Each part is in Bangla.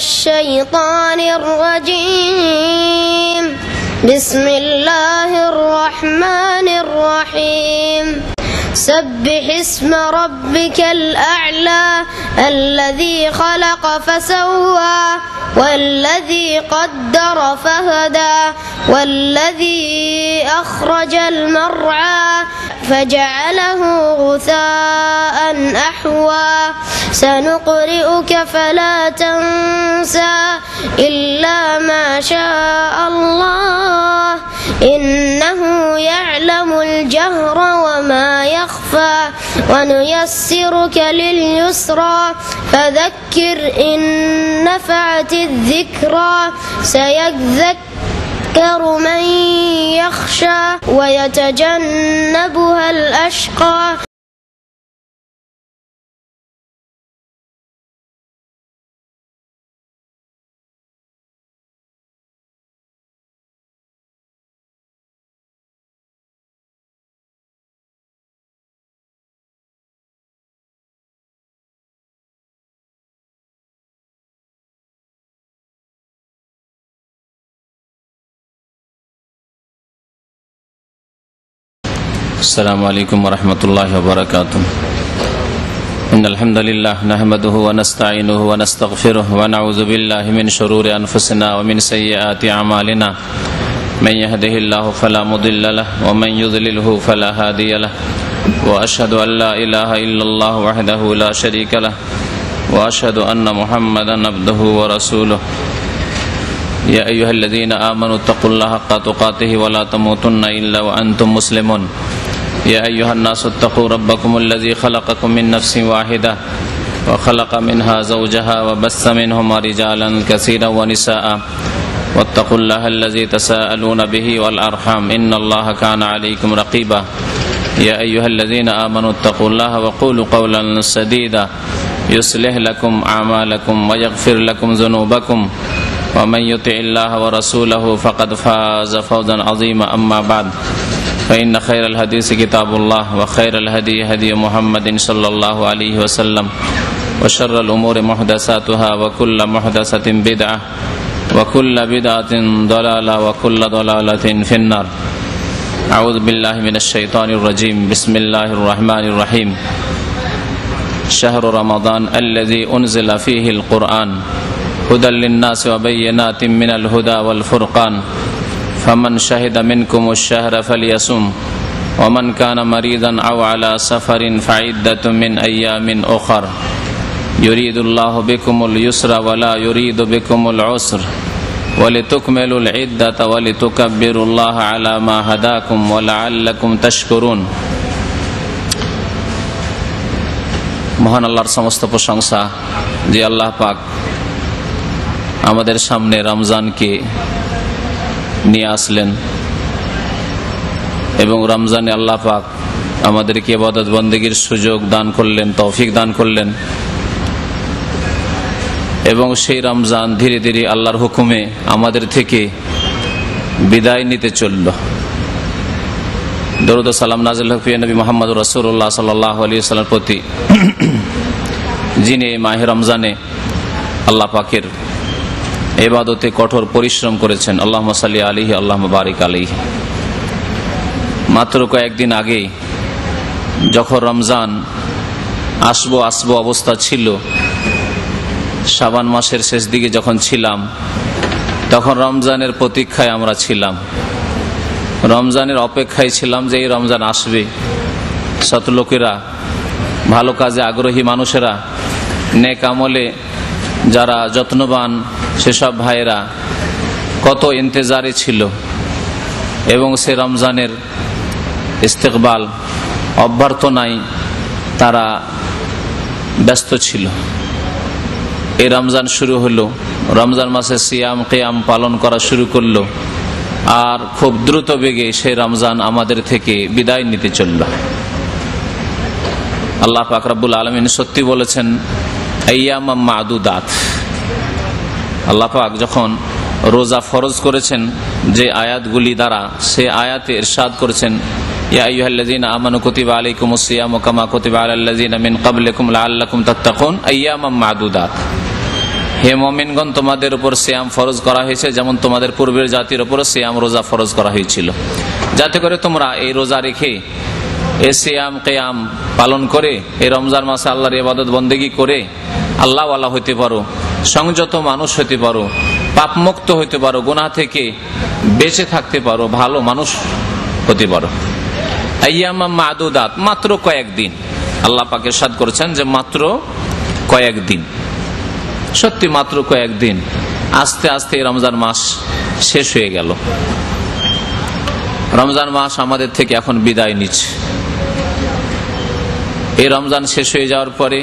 الشيطان الرجيم بسم الله الرحمن الرحيم سبح اسم ربك الأعلى الذي خلق فسوى والذي قدر فهدى والذي أخرج المرعى فجعله غثاء أحوى سنقرئك فلا تنسى إلا ما شاء الله إنه يعلم الجهر وما يخفى ونيسرك لليسرى فذكر إن نفعت الذكرى سيذكر من يخشى ويتجنبها الأشقى السلام عليكم ورحمة الله وبركاته إن الحمد لله نحمده ونستعينه ونستغفره ونعوذ بالله من شرور أنفسنا ومن سيئات أعمالنا من يهده الله فلا مضل له ومن يضلله فلا هادي له وأشهد أن لا إله إلا الله وحده لا شريك له وأشهد أن محمدا عبده ورسوله يا أيها الذين آمنوا اتقوا الله حق تقاته ولا تموتن إلا وأنتم مسلمون يا أيها الناس اتقوا ربكم الذي خلقكم من نفس واحدة وخلق منها زوجها وبث منهما رجالا كثيرا ونساء واتقوا الله الذي تساءلون به والأرحام إن الله كان عليكم رقيبا يا أيها الذين آمنوا اتقوا الله وقولوا قولا سديدا يصلح لكم أعمالكم ويغفر لكم ذنوبكم ومن يطع الله ورسوله فقد فاز فوزا عظيما أما بعد فإن خير الحديث كتاب الله وخير الهدي هدي محمد صلى الله عليه وسلم وشر الأمور محدثاتها وكل محدثة بدعة وكل بدعة ضلالة وكل ضلالة في النار أعوذ بالله من الشيطان الرجيم بسم الله الرحمن الرحيم شهر رمضان الذي أنزل فيه القرآن هدى للناس وبينات من الهدى والفرقان فمن شهد منكم الشهر فليصم ومن كان مريضا أو على سفر فعدة من أيام أخر يريد الله بكم اليسر ولا يريد بكم العسر ولتكملوا العدة ولتكبروا الله على ما هداكم ولعلكم تشكرون মহান আল্লাহর সমস্ত প্রশংসা যে আল্লাহ পাক আমাদের সামনে রমজানকে নিয়ে আসলেন এবং রমজানে আল্লাহ পাক আমাদেরকে ইবাদত বন্দেগীর সুযোগ দান করলেন, তৌফিক দান করলেন এবং সেই রমজান ধীরে ধীরে আল্লাহর হুকুমে আমাদের থেকে বিদায় নিতে চলল। দরুদ ও সালাম নাযিল হোক নবী মুহাম্মদ রাসূলুল্লাহ সাল্লাল্লাহু আলাইহি ওয়াসাল্লামের প্রতি, যিনি মাহে রমজানে আল্লাহ পাকের ইবাদতে কঠোর পরিশ্রম করেছেন। আল্লাহুম্মা সাল্লি আলাইহি আল্লাহুম্মা বারিক আলাইহি। মাত্র কয়েকদিন আগে যখন রমজান আসবো অবস্থা ছিল, শাবান মাসের শেষ দিকে যখন ছিলাম, তখন রমজানের প্রতীক্ষায় আমরা ছিলাম, রমজানের অপেক্ষায় ছিলাম যে এই রমজান আসবে। সৎ লোকেরা, ভালো কাজে আগ্রহী মানুষেরা, নেক আমলে যারা যত্নবান সেসব ভাইয়েরা কত ইন্তজারে ছিল এবং সে রমজানের ইস্তেকবাল অভ্যর্থনায় তারা ব্যস্ত ছিল। এই রমজান শুরু হলো, রমজান মাসে সিয়াম কিয়াম পালন করা শুরু করলো, আর খুব দ্রুত বেগে সেই রমজান আমাদের থেকে বিদায় নিতে চলল। আল্লাহ পাক রব্বুল আলামিন সত্যি বলেছেন আইয়ামাম মাদুদাত। আল্লাহ পাক যখন রোজা ফরজ করেছেন যে আয়াতগুলি দ্বারা, সে আয়াতে ইরশাদ করেছেন ইয়া আইয়ুহাল্লাযীনা আমানু কুতিবা আলাইকুমুস সিয়ামু কামা কুতিবা আলাল্লাযীনা মিন ক্বাবলিকুম লাআল্লাকুম তাত্তাকুন আইয়ামাম মাদুদাত। হে মুমিনগণ, তোমাদের উপর সিয়াম ফরজ করা হয়েছে যেমন তোমাদের পূর্বের জাতির উপর সিয়াম রোজা ফরজ করা হয়েছিল, যাতে করে তোমরা এই রোজা রেখে এই সিয়াম কিয়াম পালন করে এই রমজান মাসে আল্লাহর ইবাদত বন্দেগী করে আল্লাহ ওয়ালা হইতে পারো, সংযত মানুষ হইতে পারো, পাপমুক্ত হইতে পারো, গুনাহ থেকে বেঁচে থাকতে পারো, ভালো মানুষ হতে পারো। আইয়ামাম মাদুদাত, মাত্র কয়েকদিন। আল্লাহ পাক ইরশাদ করেছেন যে মাত্র কয়েকদিন, সত্যি মাত্র কয়েকদিন। আস্তে আস্তে রমজান মাস শেষ হয়ে গেল। রমজান মাস আমাদের থেকে এখন বিদায় নিচ্ছে। এই রমজান শেষ হয়ে যাওয়ার পরে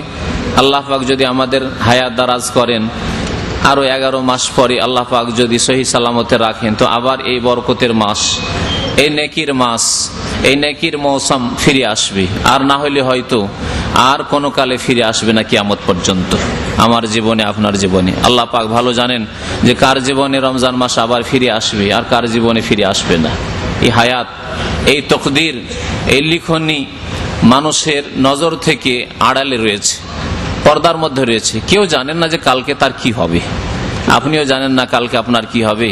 আল্লাহ পাক যদি আমাদের হায়াত দারাজ করেন, আরো 11 মাস পরে আল্লাহ পাক যদি সহি সালামতে রাখেন, তো আবার এই বরকতের মাস, এই নেকির মাস, এই নেকির মৌসুম ফিরে আসবে। আর না হলে হয়তো আর কোনো কালে ফিরে আসবে না কিয়ামত পর্যন্ত, আমার জীবনে আপনার জীবনে। আল্লাহ পাক ভালো জানেন যে কার জীবনে রমজান মাস আবার ফিরে আসবে আর কার জীবনে ফিরে আসবে না। এই হায়াত, এই তকদির, এই লিখনি মানুষের নজর থেকে আড়ালে রয়েছে, পর্দার মধ্যে রয়েছে। কেউ জানেন না যে কালকে তার কি হবে। আপনিও জানেন না কালকে আপনার কি হবে,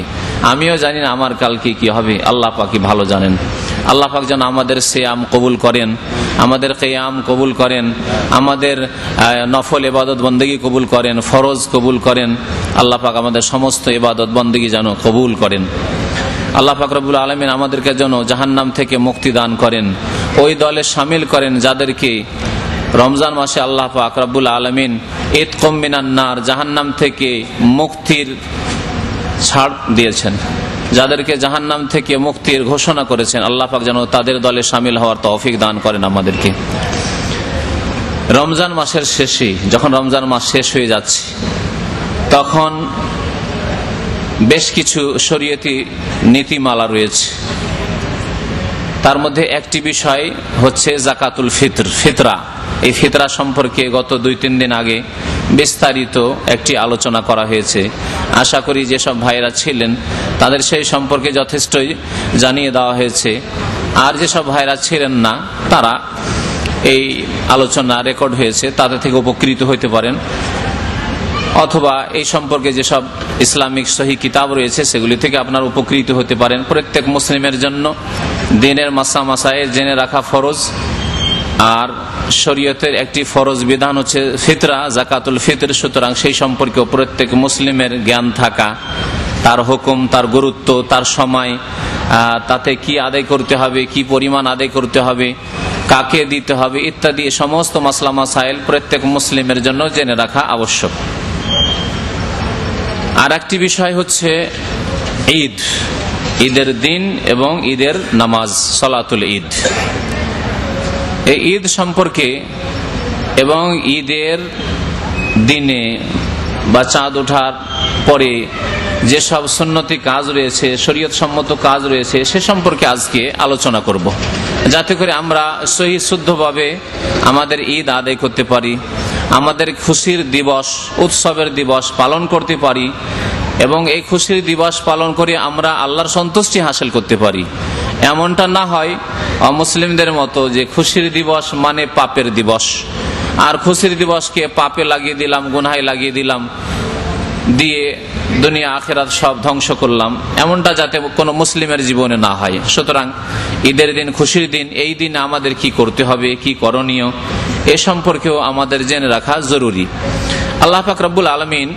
আমিও জানি না আমার কালকে কি হবে। আল্লাহ পাকই ভালো জানেন। আল্লাহ পাক যেন আমাদের সিয়াম কবুল করেন, আমাদের কিয়াম কবুল করেন, আমাদের নফল ইবাদত বন্দেগী কবুল করেন, ফরজ কবুল করেন। আল্লাহ পাক আমাদের সমস্ত ইবাদত বন্দেগী যেন কবুল করেন। আল্লাহ পাক রব্বুল আলামিন আমাদেরকে যেন জাহান্নাম থেকে মুক্তি দান করেন, ওই দলে শামিল করেন যাদেরকে রমজান মাসে আল্লাহ পাক রব্বুল আলামিন ইতকুম মিনান নার, জাহান্নাম থেকে মুক্তির ছাড় দিয়েছেন, যাদেরকে জাহান্নাম থেকে মুক্তির ঘোষণা করেছেন। আল্লাহ পাক যেন তাদের দলে শামিল হওয়ার তৌফিক দান করেন আমাদেরকে। রমজান মাসের শেষে, যখন রমজান মাস শেষ হয়ে যাচ্ছে, তখন বেশ কিছু শরীয়তি নীতিমালা রয়েছে। তার মধ্যে একটি বিষয় হচ্ছে যাকাতুল ফিতর, ফিতরা। এই ফিতরা সম্পর্কে গত 2-3 দিন আগে বিস্তারিত একটি আলোচনা করা হয়েছে। আশা করি যেসব ভাইরা ছিলেন তাদের সেই সম্পর্কে যথেষ্টই জানিয়ে দেওয়া হয়েছে। আর যেসব ভাইরা ছিলেন না তারা এই আলোচনা রেকর্ড হয়েছে, তাদের থেকে উপকৃত হতে পারেন, অথবা এই সম্পর্কে যেসব ইসলামিক সহি কিতাব রয়েছে সেগুলি থেকে আপনার উপকৃত হতে পারেন। প্রত্যেক মুসলিমের জন্য দিনের মাসাইল জেনে রাখা ফরজ। আর শরীয়তের একটি ফরজ বিধান হচ্ছে ফিতরা, যাকাতুল ফিতর। সুতরাং সেই সম্পর্কে প্রত্যেক মুসলিমের জ্ঞান থাকা, তার হুকুম, তার গুরুত্ব, তার সময়, তাতে কি আদায় করতে হবে, কি পরিমাণ আদায় করতে হবে, কাকে দিতে হবে ইত্যাদি সমস্ত মাসলা মাসাইল প্রত্যেক মুসলিমের জন্য জেনে রাখা আবশ্যক। আর একটি বিষয় হচ্ছে ঈদ, ঈদের দিন এবং ঈদের নামাজ, সালাতুল ঈদ। এই ঈদ সম্পর্কে এবং ঈদের দিনে বা চাঁদ ওঠার পরে যেসব সুন্নতি কাজ রয়েছে, শরীয়ত সম্মত কাজ রয়েছে, সে সম্পর্কে আজকে আলোচনা করব, যাতে করে আমরা সহি শুদ্ধভাবে আমাদের ঈদ আদায় করতে পারি, আমাদের খুশির দিবস, উৎসবের দিবস পালন করতে পারি, এবং এই খুশির দিবস পালন করে আমরা আল্লাহর সন্তুষ্টি হাসিল করতে পারি। এমনটা না হয় অমুসলিমদের মতো যে খুশির দিবস মানে পাপের দিবস, আর খুশির দিবসকে পাপে লাগিয়ে দিলাম, গুনাহে লাগিয়ে দিলাম, দিয়ে দুনিয়া আখিরাত সব ধ্বংস করলাম। এমনটা যাতে কোনো মুসলিমের জীবনে না হয়। সুতরাং ঈদের দিন, খুশির দিন, এই দিন আমাদের কি করতে হবে, কি করণীয়, এ সম্পর্কেও আমাদের জেনে রাখা জরুরি। আল্লাহ পাক রব্বুল আলামিন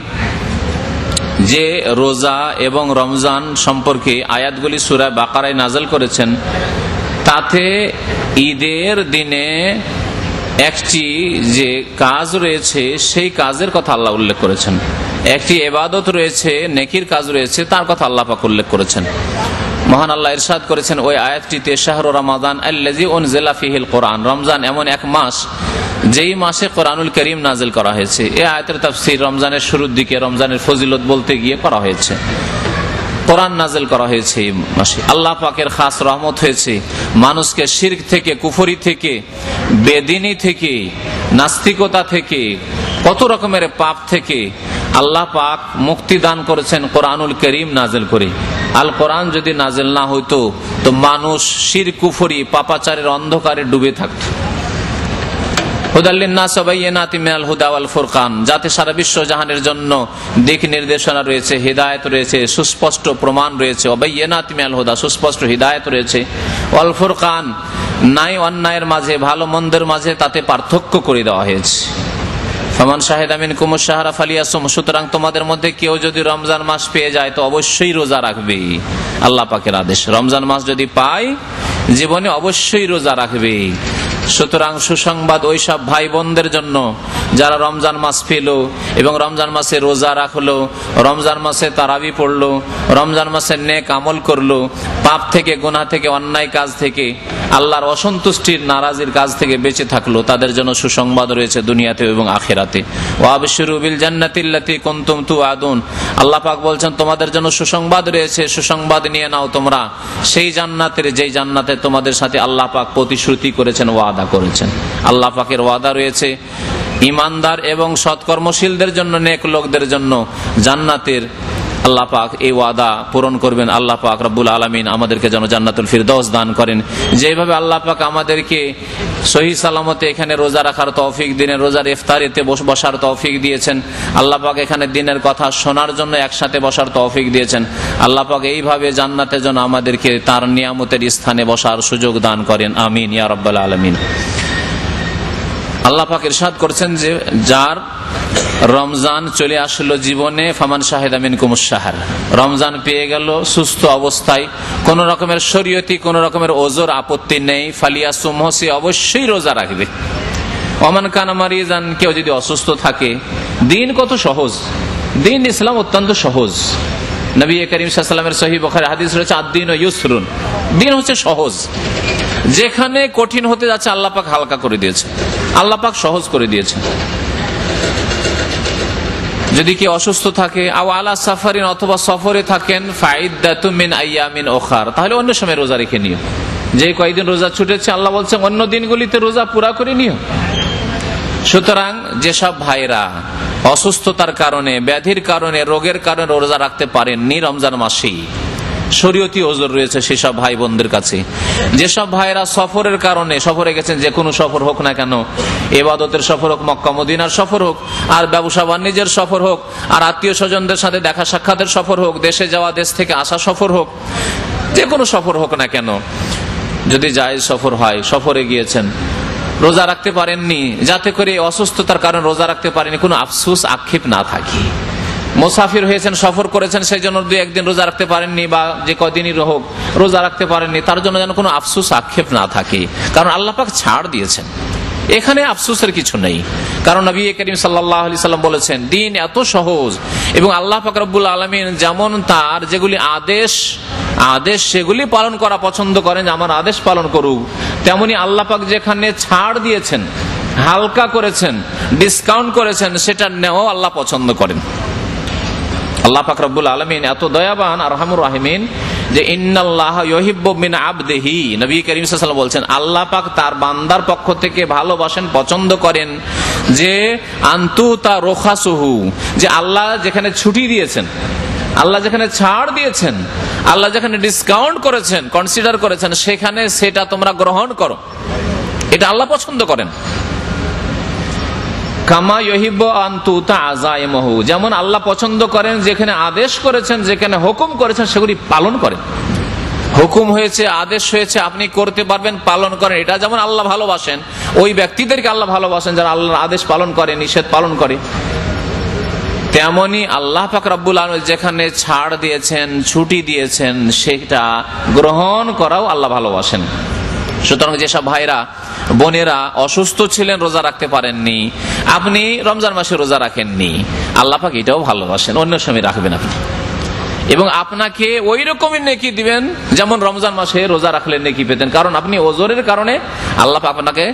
যে রোজা এবং রমজান সম্পর্কে আয়াতগুলি সূরা বাকারায় নাযিল করেছেন, তাতে ঈদের দিনে একটি যে কাজ রয়েছে সেই কাজের কথা আল্লাহ উল্লেখ করেছেন, একটি ইবাদত রয়েছে, নেকির কাজ রয়েছে, তার কথা আল্লাহ পাক উল্লেখ করেছেন। মহান আল্লাহ ইরশাদ করেছেন ওই আয়াতটিতে, শাহরু রমাদান আল্লাযী উনজিলা ফীহিল কুরআন, রমজান এমন এক মাস যেই মাসে কোরআনুল কারীম নাযিল করা হয়েছে। এই আয়াতের তাফসীর রমজানের শুরুর দিকে, রমজানের ফজিলত বলতে গিয়ে করা হয়েছে। কোরআন নাযিল করা হয়েছে এই মাসে। আল্লাহ পাকের খাস রহমত হয়েছে মানুষকে শিরক থেকে, কুফরি থেকে, বেদিনী থেকে, নাস্তিকতা থেকে, কত রকমের পাপ থেকে আল্লাহ পাক মুক্তি দান করেছেন কোরআনুল কারীম নাযিল করে। আল কোরআন যদি নাযিল না হইতো তো মানুষ শিরক, কুফরি, পাপাচারের অন্ধকারে ডুবে থাকত। হুদাল লিন্নাস ওয়া বাইয়িনাতিম মিনাল হুদা ওয়াল ফুরকান, যাতে সারা বিশ্ব জাহানের জন্য দিক নির্দেশনা রয়েছে, হিদায়াত রয়েছে, সুস্পষ্ট প্রমাণ রয়েছে। ওয়া বাইয়িনাতিম মিনাল হুদা, সুস্পষ্ট হিদায়াত রয়েছে। ওয়াল ফুরকান, নাই অন্যায়ের মাঝে, ভালো মন্দের মাঝে তাতে পার্থক্য করে দেওয়া হয়েছে। ফামান শাহিদা মিনকুমুশ শাহরা ফালিয়াসুম, সুতরাং তোমাদের মধ্যে কেউ যদি রমজান মাস পেয়ে যায় তো অবশ্যই রোজা রাখবে। আল্লাহ পাকের আদেশ, রমজান মাস যদি পায় জীবনে অবশ্যই রোজা রাখবে। সুতরাং সুসংবাদ ওই সব ভাই বোনদের জন্য যারা রমজান মাস পেল এবং রমজান মাসে রোজা রাখলো, রমজান মাসে তারাবি পড়লো, রমজান মাসে নেক আমল করলো, পাপ থেকে, গুনাহ থেকে, অন্যায় কাজ থেকে, আল্লাহর অসন্তুষ্টির নারাজির কাজ থেকে বেঁচে থাকলো, তাদের জন্য সুসংবাদ রয়েছে দুনিয়াতে এবং আখিরাতে। ওয়া আবশিরু বিল জান্নাতিল্লাতী কুনতুম তুআদুন, আল্লাহ পাক বলছেন তোমাদের জন্য সুসংবাদ রয়েছে, সুসংবাদ নিয়ে নাও তোমরা সেই জান্নাতের, যেই জান্নাতে তোমাদের সাথে আল্লাহ পাক প্রতিশ্রুতি করেছেন, ওয়াদা করেছেন। আল্লাহ পাকের ওয়াদা রয়েছে ঈমানদার এবং সৎকর্মশীলদের জন্য, নেক লোকদের জন্য জান্নাতের। আল্লাহ পাক এই ওয়াদা পূরণ করবেন। আল্লাহ পাক রব্বুল আলামিন আমাদেরকে যেন জান্নাতুল ফিরদাউস দান করেন। যেভাবে আল্লাহ পাক আমাদেরকে সহি সালামতে এখানে রোজা রাখার তৌফিক দিনে, রোজার ইফতারিতে বসার তৌফিক দিয়েছেন, আল্লাহ পাক এখানে দিনের কথা শোনার জন্য একসাথে বসার তৌফিক দিয়েছেন। আল্লাহ পাক এইভাবে জান্নাতের জন্য আমাদেরকে তার নিয়ামতের স্থানে বসার সুযোগ দান করেন। আমিন ইয়া রাব্বাল আলামিন। আল্লাহ পাক ইরশাদ করছেন যে যার রমজান চলে আসলো জীবনে, ফামান শাহিদা মিনকুমুশ শাহর, রমজান পেয়ে গেল সুস্থ অবস্থায়, কোন রকমের শরীয়তি, কোন রকমের ওজর আপত্তি নেই, ফালিয়াসুমহু, সে অবশ্যই রোজা রাখবে। ওমান কানা মারিজান, কেউ যদি অসুস্থ থাকে, দিন কত সহজ, দিন ইসলাম অত্যন্ত সহজ। নবী করিম সাল্লাল্লাহু আলাইহি ওয়াসাল্লামের সহিহ বুখারী হাদিস রয়েছে, আদ-দীনু ইউসরুন, দিন হচ্ছে সহজ। যেখানে কঠিন হতে যাচ্ছে আল্লাহ পাক হালকা করে দিয়েছে, আল্লাহ পাক সহজ করে দিয়েছে। যদি কেউ অসুস্থ থাকে, আও আলা সাফারিন, অথবা সফরে থাকেন, ফাইদ্দাতুম মিন আইয়ামিন উখার, তাহলে অন্য সময় রোজা রেখে নিও। যে কয়েকদিন রোজা ছুটেছে আল্লাহ বলছেন অন্য দিনগুলিতে রোজা পুরা করে নিও। সুতরাং যেসব ভাইরা অসুস্থতার কারণে, ব্যাধির কারণে, রোগের কারণে রোজা রাখতে পারেননি রমজান মাসেই, শরীয়তি ওজর রয়েছে সেসব ভাই বোনদের কাছে। যেসব ভাইরা সফরের কারণে, সফরে গেছেন, যে কোনো সফর হোক না কেন, ইবাদতের সফর হোক, মক্কা মদিনার সফর হোক, আর ব্যবসা বাণিজ্যের সফর হোক, আর আত্মীয় স্বজনদের সাথে দেখা সাক্ষাতের সফর হোক, দেশে যাওয়া, দেশ থেকে আসা সফর হোক, যে কোনো সফর হোক না কেন, যদি জায়েজ সফর হয়, সফরে গিয়েছেন, রোজা রাখতে পারেননি, যাতে করে অসুস্থতার কারণে রোজা রাখতে পারেনি কোনো আফসোস আক্ষেপ না থাকে। মুসাফির হয়েছেন, সফর করেছেন, সেই জন্য 2-1 দিন রোজা রাখতে পারেননি, বা যে কদিনই হোক রোজা রাখতে পারেননি, তার জন্য যেন কোনো আফসোস আক্ষেপ না থাকে, কারণ আল্লাহ পাক ছাড় দিয়েছেন, এখানে আফসোসের কিছু নেই। কারণ নবী করিম সাল্লাল্লাহু আলাইহি সাল্লাম বলেছেন দিন এত সহজ, এবং আল্লাহ পাক রব্বুল আলামিন যেমন তার যেগুলি আদেশ সেগুলি পালন করা পছন্দ করেন, আমার আদেশ পালন করুক, তেমনি আল্লাহ পাক যেখানে ছাড় দিয়েছেন, হালকা করেছেন, ডিসকাউন্ট করেছেন, সেটা নেওয়া আল্লাহ পছন্দ করেন। আল্লাহ পাক রব্বুল আলামিন এত দয়াবান আর রহমুর রাহিমিন যে ইন্নাল্লাহা ইউহিব্বু মিন আবদিহি, নবী করিম সাল্লাল্লাহু আলাইহি ওয়াসাল্লাম বলছেন আল্লাহ পাক তার বান্দার পক্ষ থেকে ভালোবাসেন, পছন্দ করেন যে আনতুতা রুখাসুহু, যে আল্লাহ যেখানে ছুটি দিয়েছেন, আল্লাহ যেখানে ছাড় দিয়েছেন, আল্লাহ যেখানে ডিসকাউন্ট করেছেন, কনসিডার করেছেন, সেখানে সেটা তোমরা গ্রহণ করো, এটা আল্লাহ পছন্দ করেন। কামা ইউহিব্বু আন তুতা আযাইমহু, যেমন আল্লাহ পছন্দ করেন যেখানে আদেশ করেছেন, যেখানে হুকুম করেছেন সেগুলি পালন করেন। হুকুম হয়েছে, আদেশ হয়েছে, আপনি করতে পারবেন, পালন করেন, এটা যেমন আল্লাহ ভালোবাসেন, ওই ব্যক্তিদেরকে আল্লাহ ভালোবাসেন যারা আল্লাহর আদেশ পালন করে, নিষেধ পালন করে। তেমনি আল্লাহ পাক রব্বুল আলামিন যেখানে ছাড় দিয়েছেন, ছুটি দিয়েছেন, সেটা গ্রহণ করাও আল্লাহ ভালোবাসেন। সুতরাং যেসব ভাইরা বোনেরা অসুস্থ ছিলেন, রোজা রাখতে পারেননি, আপনি রমজান মাসে রোজা রাখেননি, আল্লাহ পাক এটাও ভালোবাসেন, অন্য সময় রাখবেন আপনি, এবং আপনাকে ওই রকমই নেকি দিবেন যেমন রমজান মাসে রোজা রাখলে নেকি পেতেন, কারণ আপনি ওজরের কারণে আল্লাহ পাক আপনাকে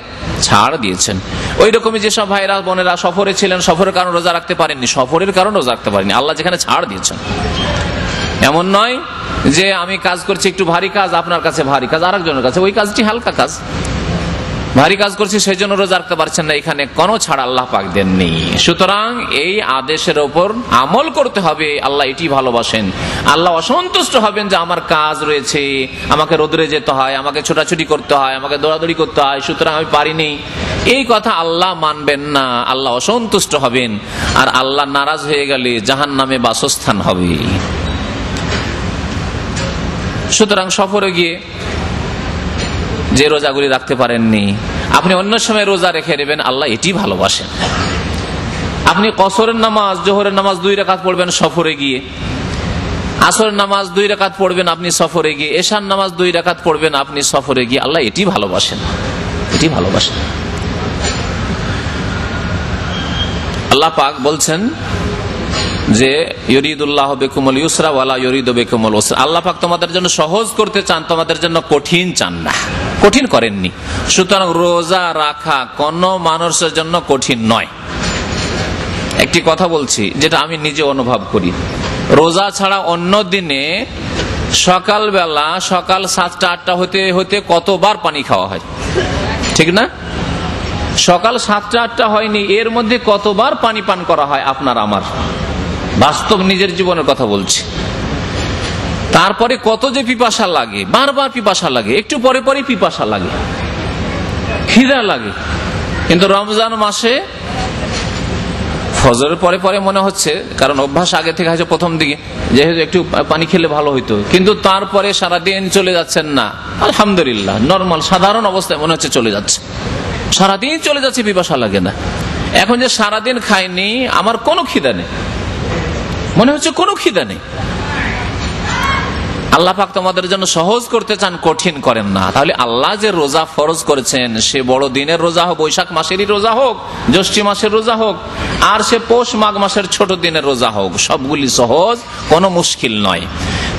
ছাড় দিয়েছেন। ওই রকমই যেসব ভাইরা বোনেরা সফরে ছিলেন, সফরের কারণে রোজা রাখতে পারেননি, সফরের কারণে রোজা রাখতে পারেননি, আল্লাহ যেখানে ছাড় দিয়েছেন। এমন নয় যে আমি কাজ করছি একটু ভারী কাজ, আপনার কাছে ভারী কাজ, আরেকজনের কাছে ওই কাজটি হালকা কাজ, ভারী কাজ করছি সেই জন্য রোজা রাখতে পারছেন না, এখানে কোনো ছাড় আল্লাহ পাক দেননি। সুতরাং এই আদেশের ওপর আমল করতে হবে। আল্লাহ এটি ভালোবাসেন। আল্লাহ অসন্তুষ্ট হবেন যে আমার কাজ রয়েছে, আমাকে রোদরে যেতে হয়, আমাকে ছোটাছুটি করতে হয়, আমাকে দৌড়াদৌড়ি করতে হয়, সুতরাং আমি পারিনি, এই কথা আল্লাহ মানবেন না। আল্লাহ অসন্তুষ্ট হবেন, আর আল্লাহ নারাজ হয়ে গেলে জাহান্নামে বাসস্থান হবে। সুতরাং সফরে গিয়ে যে রোজাগুলি রাখতে পারেননি, আপনি অন্য সময় রোজা রেখে নেবেন, আল্লাহ এটি ভালোবাসেন। আপনি কসরের নামাজ, জোহরের নামাজ 2 রাকাত পড়বেন সফরে গিয়ে, আসরের নামাজ 2 রাকাত পড়বেন আপনি সফরে গিয়ে, এশার নামাজ 2 রাকাত পড়বেন আপনি সফরে গিয়ে, আল্লাহ এটি ভালোবাসেন, এটি ভালোবাসেন। আল্লাহ পাক বলছেন যে ইউরিদুল্লাহ বিকুমুল ইউসরা ওয়ালা ইউরিদু বিকুমুল উসরা, আল্লাহ পাক তোমাদের জন্য সহজ করতে চান, তোমাদের জন্য কঠিন চান না, কঠিন করেননি। সুতরাং রোজা রাখা কোন মানুষের জন্য কঠিন নয়। একটি কথা বলছি যেটা আমি নিজে অনুভব করি, রোজা ছাড়া অন্য দিনে সকালবেলা সকাল 7টা 8টা হতে হতে কতবার পানি খাওয়া হয়, ঠিক না? সকাল 7টা 8টা হয়নি, এর মধ্যে কতবার পানি পান করা হয় আপনার আমার, বাস্তব নিজের জীবনের কথা বলছি। তারপরে কত যে পিপাসা লাগে, বারবার পিপাসা লাগে, একটু পরে পরে পিপাসা লাগে, খিদা লাগে। কিন্তু রমজান মাসে ফজরের পরে পরে মনে হচ্ছে, কারণ অভ্যাস আগে থেকে হয়েছে প্রথম দিকে, যেহেতু একটু পানি খেলে ভালো হইতো, কিন্তু তারপরে সারাদিন চলে যাচ্ছেন না, আলহামদুলিল্লাহ নরমাল সাধারণ অবস্থায় মনে হচ্ছে চলে যাচ্ছে, সারাদিন চলে যাচ্ছে, পিপাসা লাগে না। এখন যে সারাদিন খাইনি, আমার কোনো খিদা নেই, মনে হচ্ছে কোনো খিদা নেই। আল্লাহ পাক তোমাদের জন্য সহজ করতে চান, কঠিন করেন না। তাহলে আল্লাহ যে রোজা ফরজ করেছেন, সে বড় দিনের রোজা হোক, বৈশাখ মাসেরই রোজা হোক, জ্যৈষ্ঠ মাসের রোজা হোক, আর সে পৌষ মাঘ মাসের ছোট দিনের রোজা হোক, সবগুলি সহজ, কোনো মুশকিল নয়।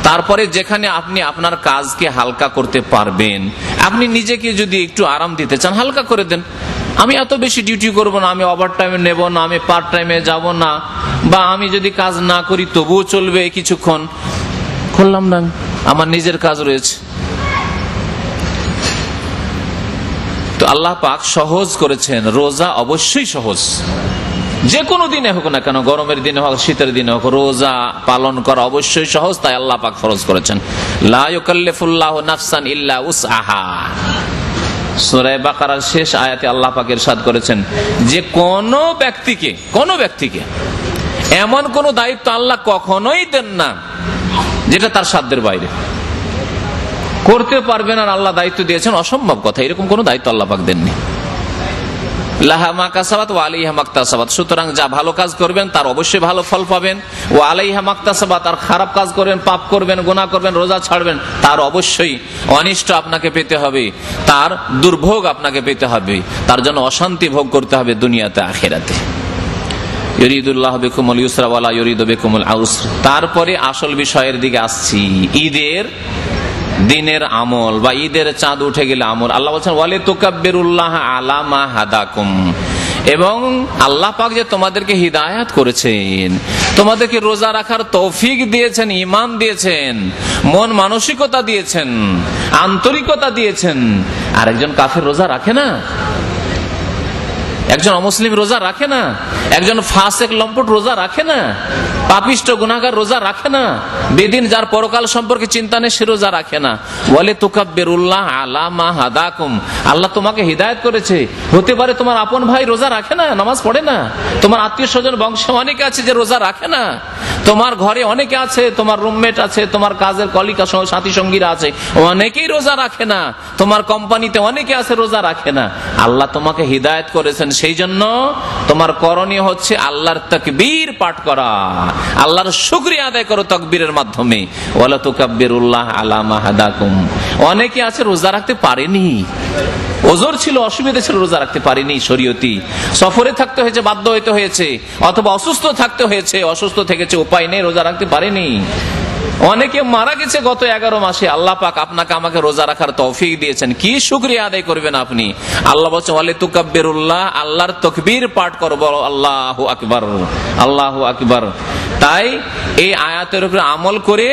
তারপরে যেখানে আপনি আপনার কাজকে হালকা করতে পারবেন, আপনি নিজেকে যদি একটু আরাম দিতে চান, হালকা করে দেন। আমি এত বেশি ডিউটি করব না, আমি ওভার টাইমে নেব না, আমি পার্ট টাইমে যাব না, বা আমি যদি কাজ না করি তবুও চলবে, কিছুক্ষণ করলাম না, আমার নিজের কাজ রয়েছে। তো আল্লাহ পাক সহজ করেছেন, রোজা অবশ্যই সহজ, যে কোনো দিনে হোক না কেন, গরমের দিনে হোক শীতের দিনে হোক, রোজা পালন করা অবশ্যই সহজ, তাই আল্লাহ পাক ফরজ করেছেন। লা ইউকাল্লিফুল্লাহু নাফসান ইল্লা উসআহা, সূরা বাকারার শেষ আয়াতে আল্লাহ পাক ইরশাদ করেছেন যে কোন ব্যক্তিকে এমন কোন দায়িত্ব আল্লাহ কখনোই দেন না যেটা তার সাধ্যের বাইরে, করতে পারবে না, আল্লাহ দায়িত্ব দিয়েছেন, অসম্ভব কথা, এরকম কোন দায়িত্ব আল্লাহ পাক দেননি। লাহা মা কাসাবাত ওয়া আলাইহা মাকতাসাবাত, সুতরাং যা ভালো কাজ করবেন তার অবশ্যই ভালো ফল পাবেন, ওয়া আলাইহা মাকতাসাবাত, আর খারাপ কাজ করবেন, পাপ করবেন, গুনাহ করবেন, রোজা ছাড়বেন, তার অবশ্যই অনিষ্ট আপনাকে পেতে হবে, তার দুর্ভোগ আপনাকে পেতে হবে, তার জন্য অশান্তি ভোগ করতে হবে দুনিয়াতে আখিরাতে। ইউরিদুল্লাহু বিকুমুল ইউসরা ওয়া লা ইউরিদু বিকুমুল উসর। তারপরে আসল বিষয়ের দিকে আসছি, ঈদের দিনের আমল বা ঈদের চাঁদ উঠে গেলে আমল। আল্লাহ বলছেন ওয়ালি তুকাব্বিরুল্লাহ আলা মা হাদাকুম, এবং আল্লাহ পাক যে তোমাদেরকে হিদায়াত করেছেন, তোমাদেরকে রোজা রাখার তৌফিক দিয়েছেন, ঈমান দিয়েছেন, মন মানসিকতা দিয়েছেন, আন্তরিকতা দিয়েছেন। আর একজন কাফের রোজা রাখে না, একজন অমুসলিম রোজা রাখে না, একজন ফাসেক লম্পট রোজা রাখে না, পাপিষ্ট গুনাহগার রোজা রাখে না, বেদিন যার পরকাল সম্পর্কে চিন্তা নেই সে রোজা রাখে না। ওয়ালি তুকাব্বিরুল্লাহ আলা মা হাদাকুম, আল্লাহ তোমাকে হিদায়াত করেছে। হতে পারে তোমার আপন ভাই রোজা রাখে না, নামাজ পড়ে না, তোমার আত্মীয় স্বজন বংশে অনেকে আছে যে রোজা রাখে না, তোমার ঘরে অনেকে আছে, তোমার রুমমেট আছে, তোমার কাজের কলিকা সাথী সঙ্গীরা আছে, অনেকেই রোজা রাখে না, তোমার কোম্পানিতে অনেকে আছে রোজা রাখে না। আল্লাহ তোমাকে হিদায়াত করেছেন, সেই জন্য তোমার করণীয় হচ্ছে আল্লাহর তাকবীর পাঠ করা, আল্লাহর শুকরিয়া আদায় করো তাকবীরের মাধ্যমে। ওয়ালা তুকাব্বিরুল্লাহ আলা মা হাদাকুম। অনেকে আছে রোজা রাখতে পারেনি, ওজর ছিল, অসুবিধা ছিল, রোজা রাখতে পারেনি, শরীয়তি সফরে থাকতে হয়েছে, বাধ্য হইতে হয়েছে, অথবা অসুস্থ থাকতে হয়েছে, অসুস্থ থেকেছে, উপায় নেই, রোজা রাখতে পারেনি। অনেকে মারা গেছে গত 11 মাসে, আল্লাহ পাক আপনাকে আমাকে রোজা রাখার তৌফিক দিয়েছেন, কি শুকরিয়া আদায় করবেন আপনি। আল্লাহ বলছেন ওয়ালি তুকাব্বিরুল্লাহ, আল্লাহর তাকবীর পাঠ করো, বলো আল্লাহু আকবার, আল্লাহু আকবার। তাই এই আয়াতের উপর আমল করে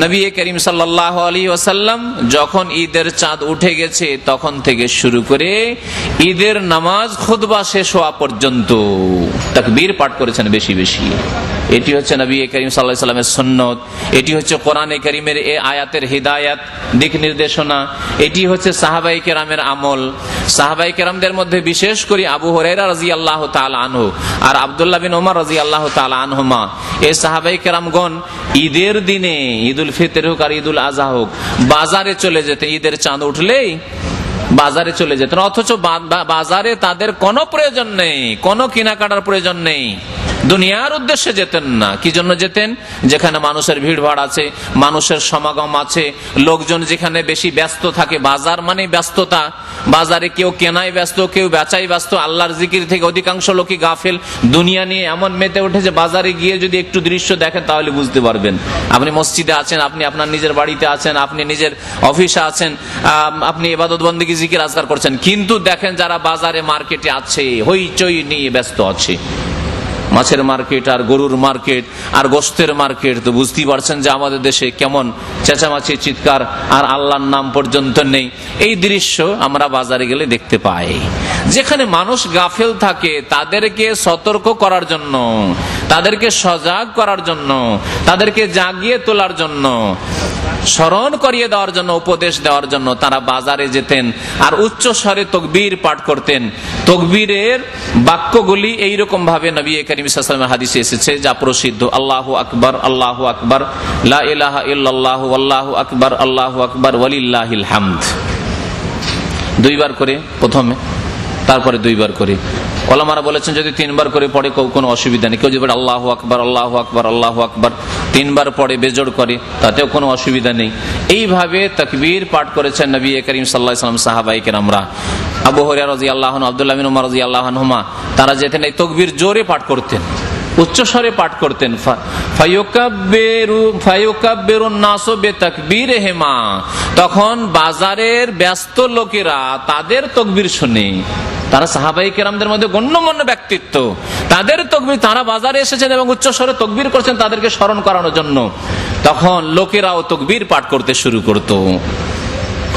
নবী করিম সাল্লাল্লাহু আলাইহি ওয়াসাল্লাম যখন ঈদের চাঁদ উঠে গেছে তখন থেকে শুরু করে ঈদের নামাজ খুতবা শেষ হওয়া পর্যন্ত তাকবীর পাঠ করেছেন বেশি বেশি। এটি হচ্ছে নবী করিম সাল্লাল্লাহু আলাইহি ওয়াসাল্লামের সুন্নাত, এটি হচ্ছে কোরআনে কারীমের এই আয়াতের হিদায়াত, দিক নির্দেশনা, এটি হচ্ছে সাহাবায়ে কেরামের আমল। সাহাবায়ে কেরামদের মধ্যে বিশেষ করে আবু হুরায়রা রাদিয়াল্লাহু তাআলা আনহু আর আব্দুল্লাহ বিন ওমর রাদিয়াল্লাহু তাআলা আনহুমা, এই সাহাবায়ে কেরামগণ ঈদের দিনে, ঈদুল ফিতর হোক আর ঈদুল আযহা হোক, বাজারে চলে যেতেন। ঈদের চাঁদ উঠলেই বাজারে চলে যেতেন, অথচ বাজারে তাদের কোনো প্রয়োজন নেই, কোনো কেনাকাটার প্রয়োজন নেই, দুনিয়ার উদ্দেশ্যে যেতেন না। কি জন্য যেতেন? যেখানে মানুষের ভিড়ভাড় আছে, মানুষের সমাগম আছে, লোকজন যেখানে বেশি ব্যস্ত থাকে। বাজার মানে ব্যস্ততা, বাজারে কেউ কেনায় ব্যস্ত, কেউ বেচাই ব্যস্ত, আল্লাহর জিকির থেকে অধিকাংশ লোকই গাফেল। দুনিয়া নিয়ে এমন মেতে উঠেছে, বাজারে গিয়ে যদি একটু দৃশ্য দেখেন তাহলে বুঝতে পারবেন। আপনি মসজিদে আছেন, আপনি আপনার নিজের বাড়িতে আছেন, আপনি নিজের অফিসে আছেন, আপনি ইবাদত বন্দেগী জিকির আজকার করছেন, কিন্তু দেখেন যারা বাজারে মার্কেটে আছে হইচই নিয়ে ব্যস্ত আছে, মাছের মার্কেট আর গরুর মার্কেট আর গোশতের মার্কেট, তো বুঝতেই পারছেন যে আমাদের দেশে কেমন চেঁচামেচি, চিৎকার, আর আল্লাহর নাম পর্যন্ত নেই। এই দৃশ্য আমরা বাজারে গেলে দেখতে পাই। যেখানে মানুষ গাফেল থাকে তাদেরকে সতর্ক করার জন্য, তাদেরকে সজাগ করার জন্য, তাদেরকে জাগিয়ে তোলার জন্য, স্মরণ করিয়ে দেওয়ার জন্য, উপদেশ দেওয়ার জন্য তারা বাজারে যেতেন আর উচ্চ স্বরে তাকবীর পাঠ করতেন। তাকবীরের বাক্যগুলি এইরকম ভাবে নবী করিম সাল্লাল্লাহু আলাইহি ওয়াসাল্লামের হাদিসে এসেছে, যা প্রসিদ্ধ। আল্লাহু আকবার, আল্লাহু আকবার, লা ইলাহা ইল্লাল্লাহু আল্লাহু আকবার, আল্লাহু আকবার, ওয়ালিল্লাহিল হামদ। দুইবার করে প্রথমে, তারপরে দুইবার করে। ওলামারা বলেছেন যদি তিনবার করে পড়ে কোনো অসুবিধা নেই। কেউ যদি বলে আল্লাহু আকবার, আল্লাহু আকবার, আল্লাহু আকবার, তিনবার পড়ে বেজোড় করে, তাতেও কোনো অসুবিধা নেই। এইভাবে তাকবীর পাঠ করেছেন নবী করিম সাল্লাল্লাহু আলাইহি ওয়াসাল্লাম, সাহাবায়ে কেরামরা। আবু হুরায়রা রাদিয়াল্লাহু আনহু, আব্দুল্লাহ বিন ওমর রাদিয়াল্লাহু আনহুমা, তারা যেতেন এই তাকবীর জোরে পাঠ করতেন, উচ্চ স্বরে পাঠ করতেন। ফায়ুকাব্বিরুন নাসু বিতাকবীরিহিমা, তখন বাজারের ব্যস্ত লোকেরা তাদের তাকবীর শুনে, তারা সাহাবায়ে কেরামদের মধ্যে গণ্যমান্য ব্যক্তিত্ব, তাদের তাকবীর, তারা বাজারে এসেছেন এবং উচ্চ স্বরে তাকবীর করছেন তাদেরকে স্মরণ করানোর জন্য, তখন লোকেরাও তাকবীর পাঠ করতে শুরু করত।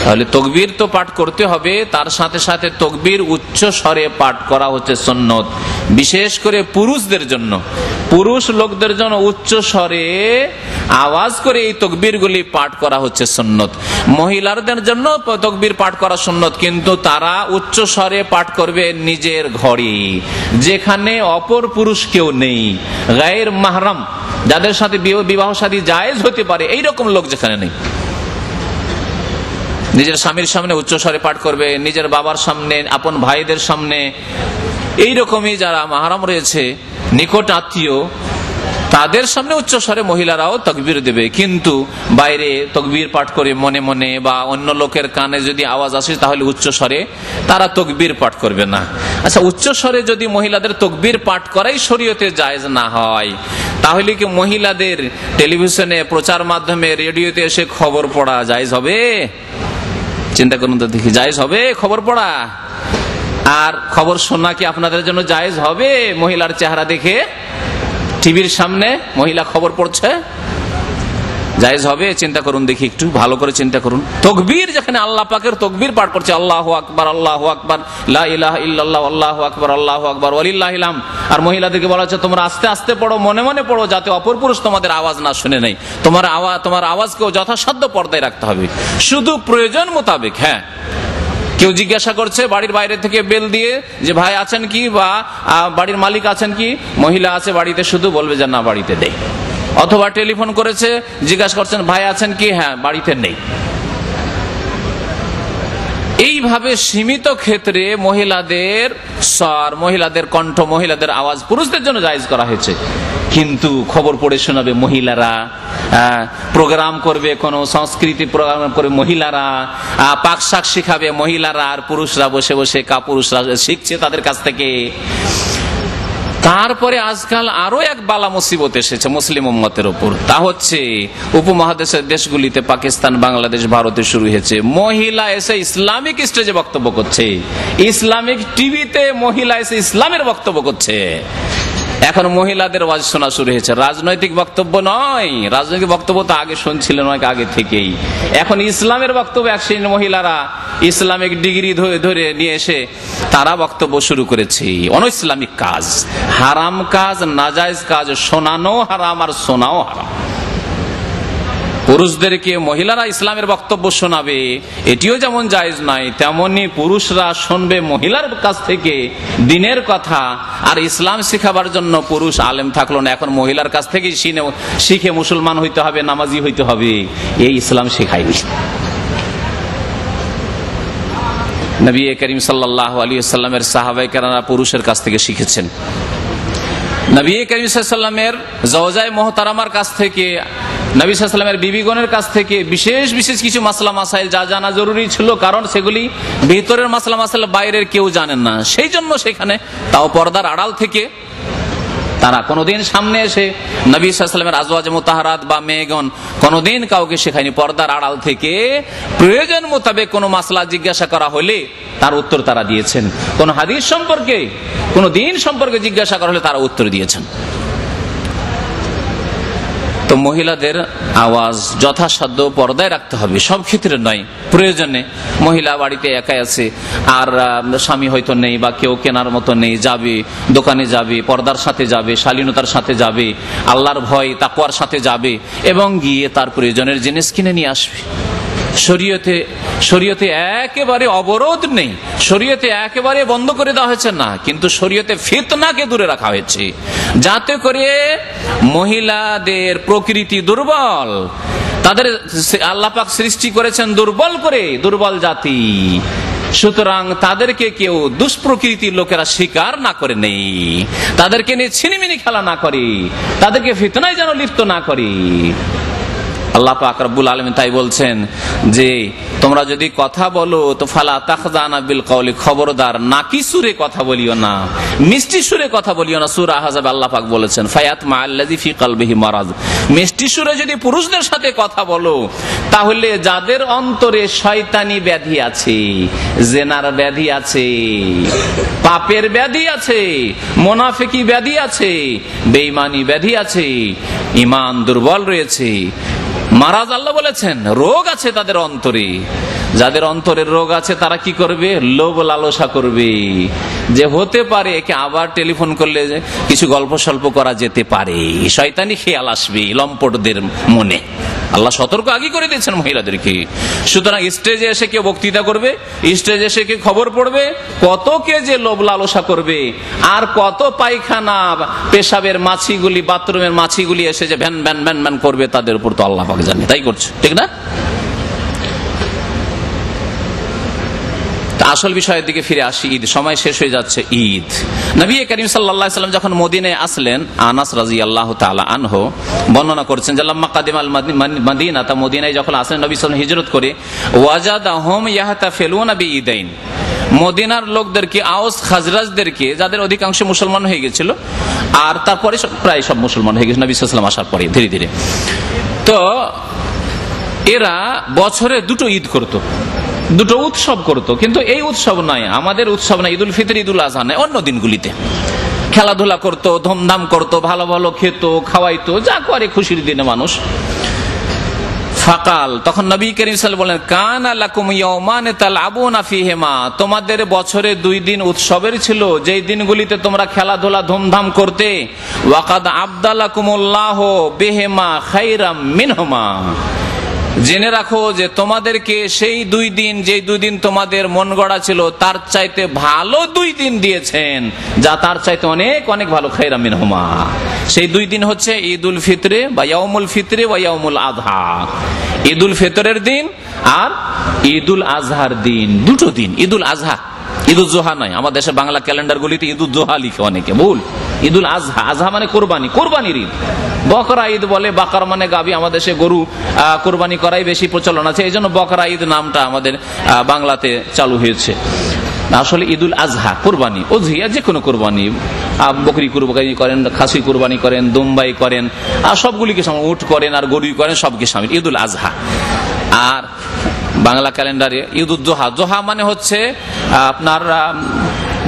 তাহলে তাকবীর তো পাঠ করতে হবে, তার সাথে সাথে তাকবীর উচ্চ স্বরে পাঠ করা হচ্ছে সুন্নত। বিশেষ করে পুরুষদের জন্য, পুরুষ লোকদের জন্য উচ্চ স্বরে আওয়াজ করে এই তাকবীরগুলি পাঠ করা হচ্ছে সুন্নত। মহিলাদের জন্য তাকবীর পাঠ করা সুন্নত, কিন্তু তারা উচ্চ স্বরে পাঠ করবে নিজের ঘরে, যেখানে অপর পুরুষ কেউ নেই, গায়ের মাহরাম, যাদের সাথে বিবাহ শাদী জায়েজ হতে পারে, এইরকম লোক যেখানে নেই। নিজের স্বামীর সামনে উচ্চ স্বরে পাঠ করবে, নিজের বাবার সামনে, আপন ভাইদের সামনে, এইরকমই যারা মাহরাম রয়েছে, নিকট আত্মীয়, তাদের সামনে উচ্চ স্বরে মহিলারাও তাকবীর দেবে। কিন্তু বাইরে তাকবীর পাঠ করে মনে মনে বা অন্য লোকের কানে যদি আওয়াজ আসে তাহলে উচ্চ স্বরে তারা তাকবীর পাঠ করবে না। আচ্ছা, উচ্চ স্বরে যদি মহিলাদের তাকবীর পাঠ করাই শরীয়তে জায়েজ না হয়, তাহলে কি মহিলাদের টেলিভিশনে, প্রচার মাধ্যমে, রেডিওতে এসে খবর পড়া জায়েজ হবে? চিন্তা করুন তো দেখি, জায়েজ হবে খবর পড়া? আর খবর শোনা কি আপনাদের জন্য জায়েজ হবে? মহিলার চেহারা দেখে টিভির সামনে মহিলা খবর পড়ছে, জায়েজ হবে? চিন্তা করুন দেখি, একটু ভালো করে চিন্তা করুন। তাকবীর, যেখানে আল্লাহ পাকের তাকবীর পাঠ করছে, আল্লাহু আকবার, আল্লাহু আকবার, লা ইলাহা ইল্লাল্লাহ, আল্লাহু আকবার, আল্লাহু আকবার, ওয়ালিল্লাহিল হামদ। আর মহিলাদেরকে বলা হচ্ছে তোমরা আস্তে আস্তে পড়ো, মনে মনে পড়ো, যাতে অপর পুরুষ তোমাদের আওয়াজ না শুনে নেই। তোমার আওয়াজকেও যথাসাধ্য পর্দায় রাখতে হবে, শুধু প্রয়োজন মোতাবেক। হ্যাঁ, কেউ জিজ্ঞাসা করছে বাড়ির বাইরে থেকে বেল দিয়ে যে ভাই আছেন কি, বা বাড়ির মালিক আছেন কি, মহিলা আছে বাড়িতে, শুধু বলবে যে না, বাড়িতে নেই। অথবা টেলিফোন করেছে, জিজ্ঞাসা করছেন ভাই আছেন কি, হ্যাঁ বাড়িতে নেই। এইভাবে সীমিত ক্ষেত্রে মহিলাদের স্বর, মহিলাদের কণ্ঠ, মহিলাদের আওয়াজ পুরুষদের জন্য জায়েজ করা হয়েছে। কিন্তু খবর পড়ে শোনাবে মহিলারা, প্রোগ্রাম করবে, কোন সংস্কৃতি প্রোগ্রাম করে মহিলারা, পাক শাক শিখাবে মহিলারা, আর পুরুষরা বসে বসে কাপুরুষরা শিখছে তাদের কাছ থেকে। তারপরে আজকাল আরো এক বালা মুসিবত এসেছে মুসলিম উম্মতের উপর, তা হচ্ছে উপমহাদেশের দেশগুলিতে, পাকিস্তান, বাংলাদেশ, ভারতে শুরু হয়েছে, মহিলা এসে ইসলামিক স্টেজে বক্তব্য করছে, ইসলামিক টিভিতে মহিলা এসে ইসলামের বক্তব্য করছে। এখন মহিলাদের ওয়াজ শোনা শুরু হয়েছে। রাজনৈতিক বক্তব্য নয়, রাজনৈতিক বক্তব্য তো আগে শুনছিলেন অনেক আগে থেকেই। এখন ইসলামের বক্তব্য এক শ্রেণীর মহিলারা ইসলামিক ডিগ্রি ধরে নিয়ে এসে তারা বক্তব্য শুরু করেছে। অনইসলামিক কাজ, হারাম কাজ, নাজায়েজ কাজ শোনানো হারাম আর শোনাও হারাম। পুরুষদেরকে মহিলারা ইসলামের বক্তব্য শোনাবে এটিও যেমন জায়েজ নয়, তেমনি পুরুষরা শুনবে মহিলার কাছ থেকে দ্বীনের কথা। আর ইসলাম শেখাবার জন্য পুরুষ আলেম থাকলো না, এখন মহিলার কাছ থেকে শিখে মুসলমান হইতে হবে, নামাজি হইতে হবে, এই ইসলাম শেখায়নি। নবী করিম সাল্লাল্লাহু আলাইহি ওয়াসাল্লামের সাহাবায়ে কেরামরা পুরুষের কাছ থেকে শিখেছেন। নবী করিম সাল্লাল্লাহু আলাইহি ওয়াসাল্লামের জাওজায়ে মুহতারামার কাছ থেকে, নবী সাল্লাল্লাহু আলাইহি ওয়াসাল্লামের বিবিগণের কাছ থেকে বিশেষ বিশেষ কিছু মাসলা মাসাইল যা জানা জরুরি ছিল, কারণ সেগুলি ভিতরের মাসলা মাসাইল বাইরের কেউ জানেন না, সেই জন্য সেখানে তাও পর্দার আড়াল থেকে তারা কোনোদিন সামনে এসে নবী সাল্লাল্লাহু আলাইহি ওয়াসাল্লামের আজওয়াজে মুতাহারাত বা মেয়েগণ কোনোদিন কাউকে শেখায়নি। পর্দার আড়াল থেকে প্রয়োজন মোতাবেক কোনো মাসলা জিজ্ঞাসা করা হলে তার উত্তর তারা দিয়েছেন। কোন হাদিস সম্পর্কে, কোন দিন সম্পর্কে জিজ্ঞাসা করা হলে তারা উত্তর দিয়েছেন। তো মহিলাদের আওয়াজ যথাসাধ্য পর্দায় রাখতে হবে, সব ক্ষেত্রে নয়। প্রয়োজনে মহিলা বাড়িতে একাই আছে আর স্বামী হয়তো নেই বা কেউ কেনার মতো নেই, যাবে দোকানে যাবে, পর্দার সাথে যাবে, শালীনতার সাথে যাবে, আল্লাহর ভয় তাকওয়ার সাথে যাবে এবং গিয়ে তার প্রয়োজনের জিনিস কিনে নিয়ে আসবে। শরীয়তে একেবারে অবরোধ নেই, শরীয়তে একেবারে বন্ধ করে দেওয়া হয়েছে না, কিন্তু শরীয়তে ফিতনাকে দূরে রাখা হয়েছে, যাতে করে মহিলাদের প্রকৃতি দুর্বল, তাদের আল্লাহ পাক সৃষ্টি করেছেন দুর্বল করে, দুর্বল জাতি, সুতরাং তাদেরকে কেউ দুষ্প্রকৃতির লোকেরা শিকার না করে নেই, তাদেরকে নিয়ে ছিনিমিনি খেলা না করে, তাদেরকে ফিতনায় যেন লিপ্ত না করে। আল্লাহ পাক রব্বুল আলামিন তাই বলছেন যে তোমরা যদি কথা বলো তো ফালা তাখজানা বিল কওলি, খবরদার নাকি সুরে কথা বলিও না, মিষ্টি সুরে কথা বলিও না। সূরা আহজাব আল্লাহ পাক বলেছেন ফায়াতমা আল্লাযী ফি কলবিহি মারাদ, মিষ্টি সুরে যদি পুরুষদের সাথে কথা বলো তাহলে যাদের অন্তরে শয়তানি ব্যাধি আছে, জেনার ব্যাধি আছে, পাপের ব্যাধি আছে, মুনাফিকি ব্যাধি আছে, বেঈমানি ব্যাধি আছে, ঈমান দুর্বল রয়েছে, মারাজ আল্লাহ বলেছেন রোগ আছে তাদের অন্তরে, যাদের অন্তরের রোগ আছে তারা কি করবে? লোভ লালসা করবে, যে হতে পারে একে আবার টেলিফোন করলে কিছু গল্প স্বল্প করা যেতে পারে, শয়তানি খেয়াল আসবে লম্পটদের মনে। আল্লাহ সতর্ক আগে করে দিয়েছেন মহিলাদেরকে। সুতরাং স্টেজে এসে কেউ বক্তৃতা করবে, স্টেজে এসে কেউ খবর পড়বে, কত কে যে লোভ লালসা করবে, আর কত পায়খানা পেশাবের মাছিগুলি, বাথরুমের মাছিগুলি এসে যে ভ্যান ভ্যান ভ্যান ভ্যান করবে, তাদের উপর তো আল্লাহ পাক জানে, তাই করছে, ঠিক না? আসল বিষয়ের দিকে ফিরে আসি। ঈদ, সময় শেষ হয়ে যাচ্ছে। ঈদ, নবী করিম সাল্লাল্লাহু আলাইহি ওয়াসাল্লাম যখন মদিনায় আসলেন, আনাস রাদিয়াল্লাহু তাআলা আনহু বর্ণনা করছেন যে লাম্মা কাদিমাল মাদিনা, তা মদিনায় যখন আসলেন নবী সাল্লাল্লাহু আলাইহি ওয়াসাল্লাম হিজরত করে, ওয়াজাদাহুম ইয়াহতাফিলুনা বিঈদাইন, মদিনার লোকদেরকে, আওস খাজরাজদেরকে, যাদের অধিকাংশ মুসলমান হয়ে গেছিল, আর তারপরে প্রায় সব মুসলমান হয়ে গেছে নবী সাল্লাল্লাহু আলাইহি ওয়াসাল্লাম আসার পরে ধীরে ধীরে, তো এরা বছরে দুটো ঈদ করতো, দুটো উৎসব করতো। কিন্তু এই উৎসব নয়, আমাদের উৎসব নয়, ঈদুল ফিতর, ঈদুল আজহা নয়, অন্য দিনগুলিতে খেলাধুলা করতো, ধুমধাম করতো, ভালো ভালো খেত, খাওয়াইতো, যা করে খুশির দিনে মানুষ। ফাকাল, তখন নবী করিম সাল্লাল্লাহু আলাইহি ওয়াসাল্লাম বলেন কানা লাকুম ইয়াওমান তালআবুনা ফীহিমা, তোমাদের বছরে দুই দিন উৎসবের ছিল, যেই দিনগুলিতে তোমরা খেলাধুলা ধুমধাম করতে। ওয়াকাদ আবদালাকুমুল্লাহু বিহিমা খায়রাম মিনহুমা, জেনে রাখো যে তোমাদেরকে সেই দুই দিন, যে দুই দিন তোমাদের মন গড়া ছিল, তার চাইতে ভালো দুই দিন দিয়েছেন, যা তার চাইতে অনেক অনেক ভালো। খায়রাম মিনহুমা, সেই দুই দিন হচ্ছে ঈদুল ফিতরে বা ইয়াউমুল ফিতরে বা ইয়াউমুল আযহা, ঈদুল ফিতরের দিন আর ঈদুল আজহার দিন, দুটো দিন। ঈদুল আজহা, ঈদুল জোহা নয়, আমাদের দেশে বাংলা ক্যালেন্ডার গুলিতে ঈদুল জোহা লিখে অনেকে, ভুল। ঈদুল আজহা, আজহা মানে কোরবানি, কোরবানির ঈদ। বকরা ঈদ বলে, বাকার মানে গাবি, আমাদের দেশে গরু কোরবানি করাই বেশি প্রচলন আছে, এই জন্য বকরা ঈদ নামটা আমাদের বাংলাতে চালু হয়েছে। আসলে ঈদুল আজহা কোরবানি, উযহিয়া যে কোনো কোরবানি, বকরি কোরবানি করেন, খাসি কোরবানি করেন, দুম্বাই করেন, আর সবগুলিকে সামিল, উট করেন আর গরু করেন, সবকে সামিল ঈদুল আজহা। আর বাংলা ক্যালেন্ডারে ঈদুল জোহা, জোহা মানে হচ্ছে আপনার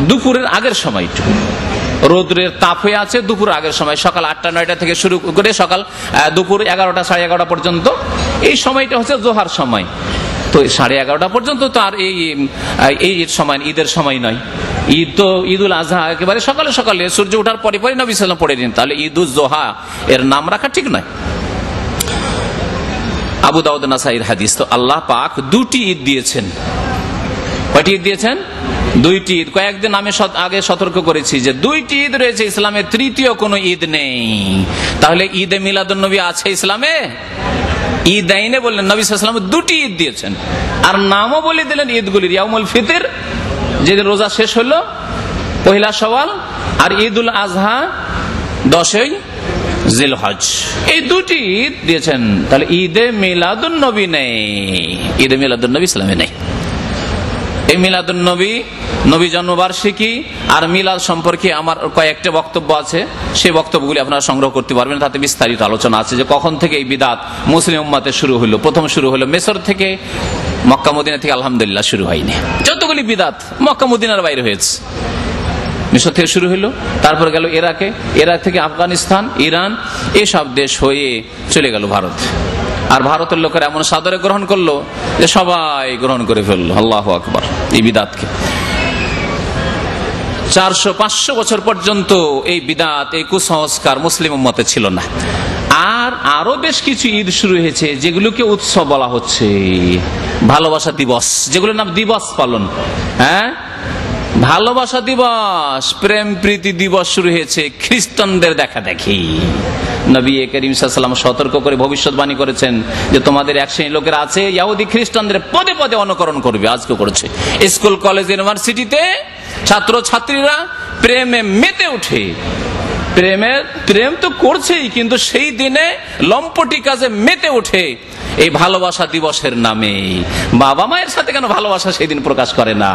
দুপুরের আগের সময়টুকু, রোদ্রের তাপ হয়ে আছে দুপুর আগের সময়, সকাল 8টা-9টা থেকে শুরু করে সকাল দুপুর 11টা সাড়ে 11টা পর্যন্ত, এই সময়টা হচ্ছে জোহার সময়। তো 11:30 পর্যন্ত তো আর এই সময় ঈদের সময় নয়। ঈদ তো ঈদুল আজহা একেবারে সকালে সকালে সূর্য ওঠার পরে পরে নবী সাল্লাল্লাহু আলাইহি ওয়াসাল্লাম পড়ে দিন, তাহলে ঈদুল জোহা এর নাম রাখা ঠিক নয়। আবু দাউদ নাসাইর হাদিস। তো আল্লাহ পাক দুটি ঈদ দিয়েছেন। কয়টি ঈদ দিয়েছেন? দুইটি ঈদ। কয়েকদিন আমি আগে সতর্ক করেছি যে দুইটি ঈদ রয়েছে ইসলামে, তৃতীয় কোনো ঈদ নেই। তাহলে ঈদে মিলাদুন নবী আছে ইসলামে? ঈদ আইনে বললেন নবী সাল্লাল্লাহু আলাইহি ওয়াসাল্লাম দুটি ঈদ দিয়েছেন, আর নামও বলে দিলেন ঈদগুলির। ইয়াউমুল ফিতর, যেদিন রোজা শেষ হলো, পহেলা শাওয়াল, আর ঈদুল আজহা 10ই জিলহজ, এই দুটি ঈদ দিয়েছেন। তাহলে ঈদে মিলাদুন নবী নেই, ঈদে মিলাদুন নবী ইসলামে নেই। এই মিলাদুন নবী, নবী জন্মবার্ষিকী আর মিলাদ সম্পর্কে আমার কয়েকটা বক্তব্য আছে, সেই বক্তব্যগুলি আপনারা সংগ্রহ করতে পারবেন। তাতে বিস্তারিত আলোচনা আছে যে কখন থেকে এই বিদাত মুসলিম উম্মতে শুরু হলো। প্রথম শুরু হলো মিশর থেকে, মক্কা মদিনা থেকে আলহামদুলিল্লাহ শুরু হয়নি। যতগুলি বিদাত মক্কা মদিনার বাইরে হয়েছে, মিশর থেকে শুরু হলো, তারপর গেল ইরাকে, ইরাক থেকে আফগানিস্তান, ইরান, এসব দেশ হয়ে চলে গেল ভারত। আর ভারতের লোকেরা এমন সাদরে গ্রহণ করলো যে সবাই গ্রহণ করে ফেললো। আল্লাহু আকবার। এই বিদাতকে 400-500 বছর পর্যন্ত এই বিদাত, এই কুসংস্কার মুসলিম উম্মতে ছিল না। আর আরো বেশ কিছু ঈদ শুরু হয়েছে যেগুলোকে উৎসব বলা হচ্ছে। ভালোবাসা দিবস, যেগুলোর নাম দিবস পালন, হ্যাঁ, ভালোবাসা দিবস, প্রেম প্রীতি দিবস শুরু হয়েছে খ্রিস্টানদের দেখা দেখি। নবী করিম সাল্লাল্লাহু আলাইহি ওয়াসাল্লাম সতর্ক করে ভবিষ্যৎবাণী করেছেন যে তোমাদের এক শ্রেণীর লোকেরা আছে ইহুদি খ্রিস্টানদের পদে পদে অনুকরণ করবে। আজকে করেছে। স্কুল, কলেজ, ইউনিভার্সিটিতে ছাত্র ছাত্রীরা প্রেমে মেতে উঠে, প্রেম তো করছেই, কিন্তু সেই দিনে লম্পটি কাজে মেতে উঠে এই ভালোবাসা দিবসের নামে। বাবা মায়ের সাথে কেন ভালোবাসা সেই দিন প্রকাশ করে না?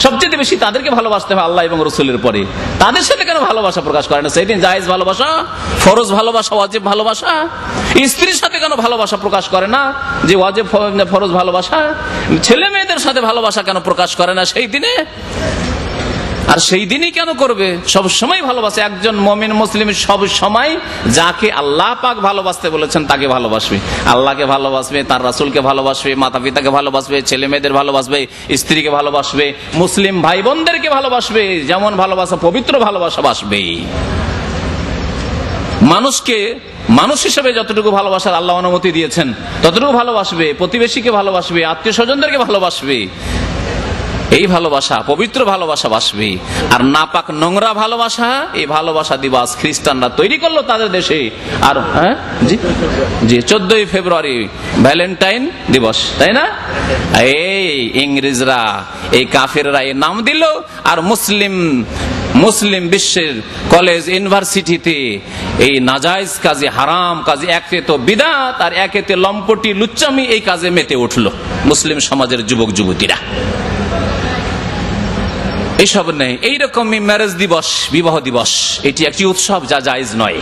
সবচেয়ে বেশি তাদেরকে ভালোবাসতে হবে আল্লাহ এবং রাসূলের পরে, তাদের সাথে কেন ভালোবাসা প্রকাশ করে না সেই দিন? জায়েজ ভালোবাসা, ফরজ ভালোবাসা, ওয়াজিব ভালোবাসা। স্ত্রীর সাথে কেন ভালোবাসা প্রকাশ করে না, যে ওয়াজিব ফরজ ভালোবাসা? ছেলে মেয়েদের সাথে ভালোবাসা কেন প্রকাশ করে না সেই দিনে? আর সেই দিনই কেন করবে? সব সময় ভালোবাসে। একজন মুমিন মুসলিম সব সময় যাকে আল্লাহ পাক ভালোবাসতে বলেছেন তাকে ভালোবাসবে, আল্লাহকে ভালোবাসবে, তার রাসূলকে ভালোবাসবে, মাতা পিতাকে ভালোবাসবে, ছেলে মেয়েদের ভালোবাসবে, স্ত্রীকে ভালোবাসবে, মুসলিম ভাই বোনদেরকে ভালোবাসবে, যেমন ভালোবাসা পবিত্র ভালোবাসা বাসবে। মানুষকে মানুষ হিসেবে যতটুকু ভালোবাসার আল্লাহ অনুমতি দিয়েছেন ততটুকু ভালোবাসবে, প্রতিবেশীকে ভালোবাসবে, আত্মীয় স্বজনদেরকে ভালোবাসবে। এই ভালোবাসা, পবিত্র ভালোবাসা বাসবে। আর নাপাক নোংরা ভালোবাসা, এই ভালোবাসা দিবস খ্রিস্টানরা তৈরি করলো তাদের দেশে। আর জি 14ই ফেব্রুয়ারি ভ্যালেন্টাইন দিবস, তাই না? এই ইংরেজরা, এই কাফেররা এই নাম দিল। আর মুসলিম বিশ্বের কলেজ, ইউনিভার্সিটিতে এই নাজায়েজ কাজে, হারাম কাজে, একে তো বিদাত আর একেতে লম্পটি লুচ্চামি, এই কাজে মেতে উঠলো মুসলিম সমাজের যুবক যুবতীরা। এইসব নেই। এইরকমই ম্যারেজ দিবস, বিবাহ দিবস, এটি একটি উৎসব যা জায়েজ নয়।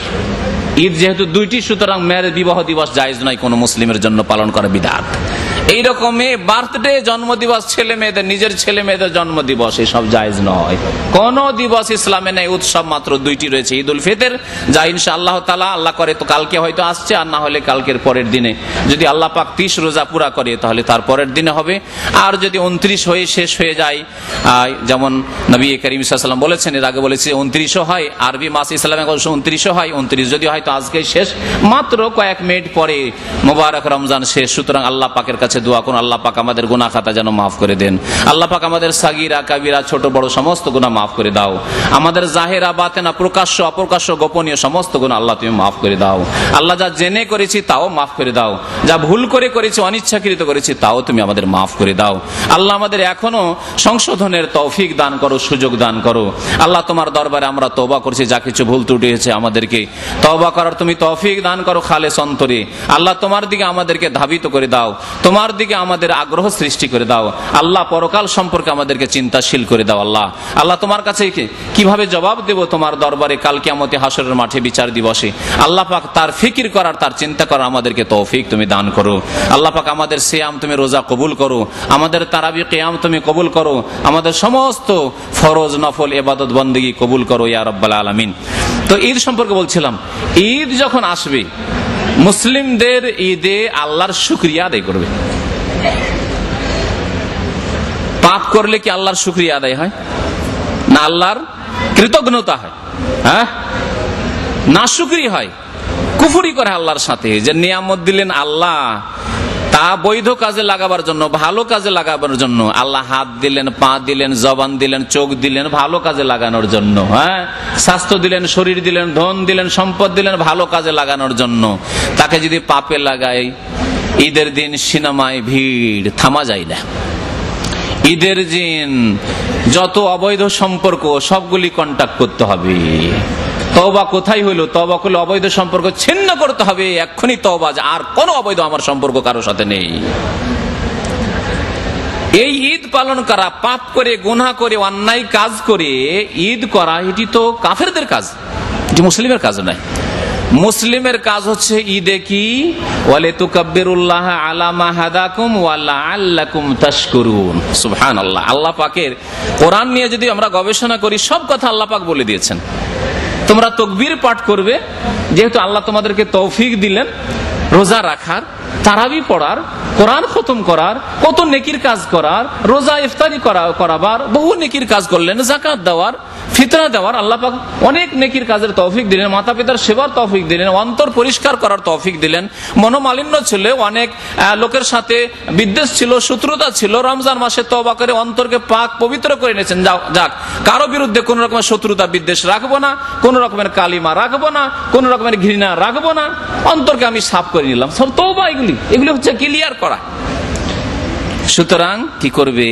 ঈদ যেহেতু দুইটি, সুতরাং ম্যারেজ বিবাহ দিবস জায়েজ নয় কোন মুসলিমের জন্য পালন করা বিদআত। এইরকমই বার্থডে, জন্মদিবস, ছেলে মেয়েদের, নিজের ছেলে মেয়েদের জন্ম দিবস, এসব জায়েজ নয়। কোন দিবস ইসলামে নেই। উৎসব মাত্র দুইটি রয়েছে, ঈদুল ফিতর, যা ইনশাআল্লাহ তাআলা, আল্লাহ করে তো কালকে হয়তো আসছে, আর না হলে কালকের পরের দিনে। যদি আল্লাহ পাক 30 রোজা পুরা করে তাহলে তার পরের দিনে হবে। আর যদি 29 হয়ে শেষ হয়ে যায়, যেমন নবী করিম সাল্লাল্লাহু আলাইহি ওয়াসাল্লাম বলেছেন, এর আগে বলেছে 29 হয়, আরবি মাস ইসলামে 29 হয়, 29 যদি হয় তো আজকে শেষ, মাত্র কয়েক মিনিট পরে মোবারক রমজান শেষ। সুতরাং আল্লাহ পাকের কাছে দোয়া করুন, আল্লাহ পাক আমাদের গুনাহ খাতা যেন মাফ করে দেন। আল্লাহ পাক আমাদের সাগীরা কাবীরা, ছোট বড় সমস্ত গুনাহ মাফ করে দাও। আমাদের জাহেরা বাতেনা, প্রকাশ্য অপ্রকাশ্য গোপনীয় সমস্ত গুনাহ আল্লাহ তুমি মাফ করে দাও। আল্লাহ যা জেনে করেছি তাও মাফ করে দাও, যা ভুল করে করেছি, অনিচ্ছাকৃত করেছি, তাও তুমি আমাদের মাফ করে দাও। আল্লাহ আমাদের এখনো সংশোধনের তৌফিক দান করো, সুযোগ দান করো। আল্লাহ তোমার দরবারে আমরা তওবা করছি, যা কিছু ভুল ত্রুটি হয়েছে আমাদেরকে তওবা করার তুমি তৌফিক দান করো খালেস অন্তরে। আল্লাহ তোমার দিকে আমাদেরকে ধাবিত করে দাও। তোমার তোমার দিকে আমাদের আগ্রহ সৃষ্টি করে দাও। আল্লাহ পরকাল সম্পর্কে আমাদেরকে চিন্তাশীল করে দাও। আল্লাহ আল্লাহ তোমার কাছে কিভাবে জবাব দেব তোমার দরবারে কাল কিয়ামতে হাসরের মাঠে বিচার দিবসে। আল্লাহ পাক তার ফিকির করার, তার চিন্তা করার আমাদেরকে তৌফিক তুমি দান করো। আল্লাহ পাক আমাদের সিয়াম তুমি রোজা কবুল করো, আমাদের তারাবি কিয়াম তুমি কবুল করো, আমাদের সমস্ত ফরজ নফল ইবাদত বন্দেগী কবুল করো ইয়া রাব্বাল আলামিন। তো ঈদ সম্পর্কে বলছিলাম, ঈদ যখন আসবে মুসলিমদের ঈদে আল্লাহর শুকরিয়া আদায় করবে। পাপ করলে কি আল্লাহর শুকরিয়া আদায় হয় না আল্লাহর কৃতজ্ঞতা হয়? হ্যাঁ, না শুকরি হয়, কুফরি করে আল্লাহর সাথে। যে নিয়ামত দিলেন আল্লাহ, তা বৈধ কাজে লাগাবার জন্য, ভালো কাজে লাগাবার জন্য। আল্লাহ হাত দিলেন, পা দিলেন, জবান দিলেন, চোখ দিলেন ভালো কাজে লাগানোর জন্য। হ্যাঁ, স্বাস্থ্য দিলেন, শরীর দিলেন, ধন দিলেন, সম্পদ দিলেন ভালো কাজে লাগানোর জন্য। তাকে যদি পাপে লাগায়, ঈদের দিন সিনেমায় ভিড় থামা যায় না। ঈদের দিন যত অবৈধ সম্পর্ক সবগুলি কন্টাক্ট করতে হবে। তওবা কোথায় হইলো? তওবা করলে অবৈধ সম্পর্ক ছিন্ন করতে হবে এক্ষুনি। তওবা, আর কোনো অবৈধ আমার সম্পর্ক কারোর সাথে নেই। এই ঈদ পালন করা, পাপ করে, গুনাহ করে, অন্যায় কাজ করে ঈদ করা, এটি তো কাফেরদের কাজ, এটি মুসলিমের কাজ নয়। মুসলিমের কাজ হচ্ছে ঈদে কি ওয়ালিতুকাব্বিরুল্লাহ আলা মা হাদাকুম ওয়া লাআল্লাকুম তাশকুরুন। সুবহানাল্লাহ। আল্লাহ পাকের কোরআন নিয়ে যদি আমরা গবেষণা করি, সব কথা আল্লাহ পাক বলে দিয়েছেন। তোমরা তাকবীর পাঠ করবে, যেহেতু আল্লাহ তোমাদেরকে তৌফিক দিলেন রোজা রাখার, তারাবি পড়ার, কোরআন খতম করার, কত নেকির কাজ করার, রোজা ইফতারি করাবার, বহু নেকির কাজ করলেন, যাকাত দেওয়ার, ফিতরা দেওয়ার, আল্লাহ পাক অনেক নেকির কাজের তৌফিক দিলেন, মাতা পিতার সেবার তৌফিক দিলেন, অন্তর পরিষ্কার করার তৌফিক দিলেন। মনোমালিন্য ছিল, অনেক লোকের সাথে বিদ্বেষ ছিল, শত্রুতা ছিল, রমজান মাসে তওবা করে অন্তরকে পাক পবিত্র করে নিয়েছেন। যাক, কারো বিরুদ্ধে কোন রকমের শত্রুতা বিদ্বেষ রাখবো না, কোন রকমের কালিমা রাখবো না, কোন রকমের ঘৃণা রাখবো না, অন্তরকে আমি সাফ করে নিলাম। সব তওবা, এগুলি হচ্ছে ক্লিয়ার করা। সুতরাং কি করবে?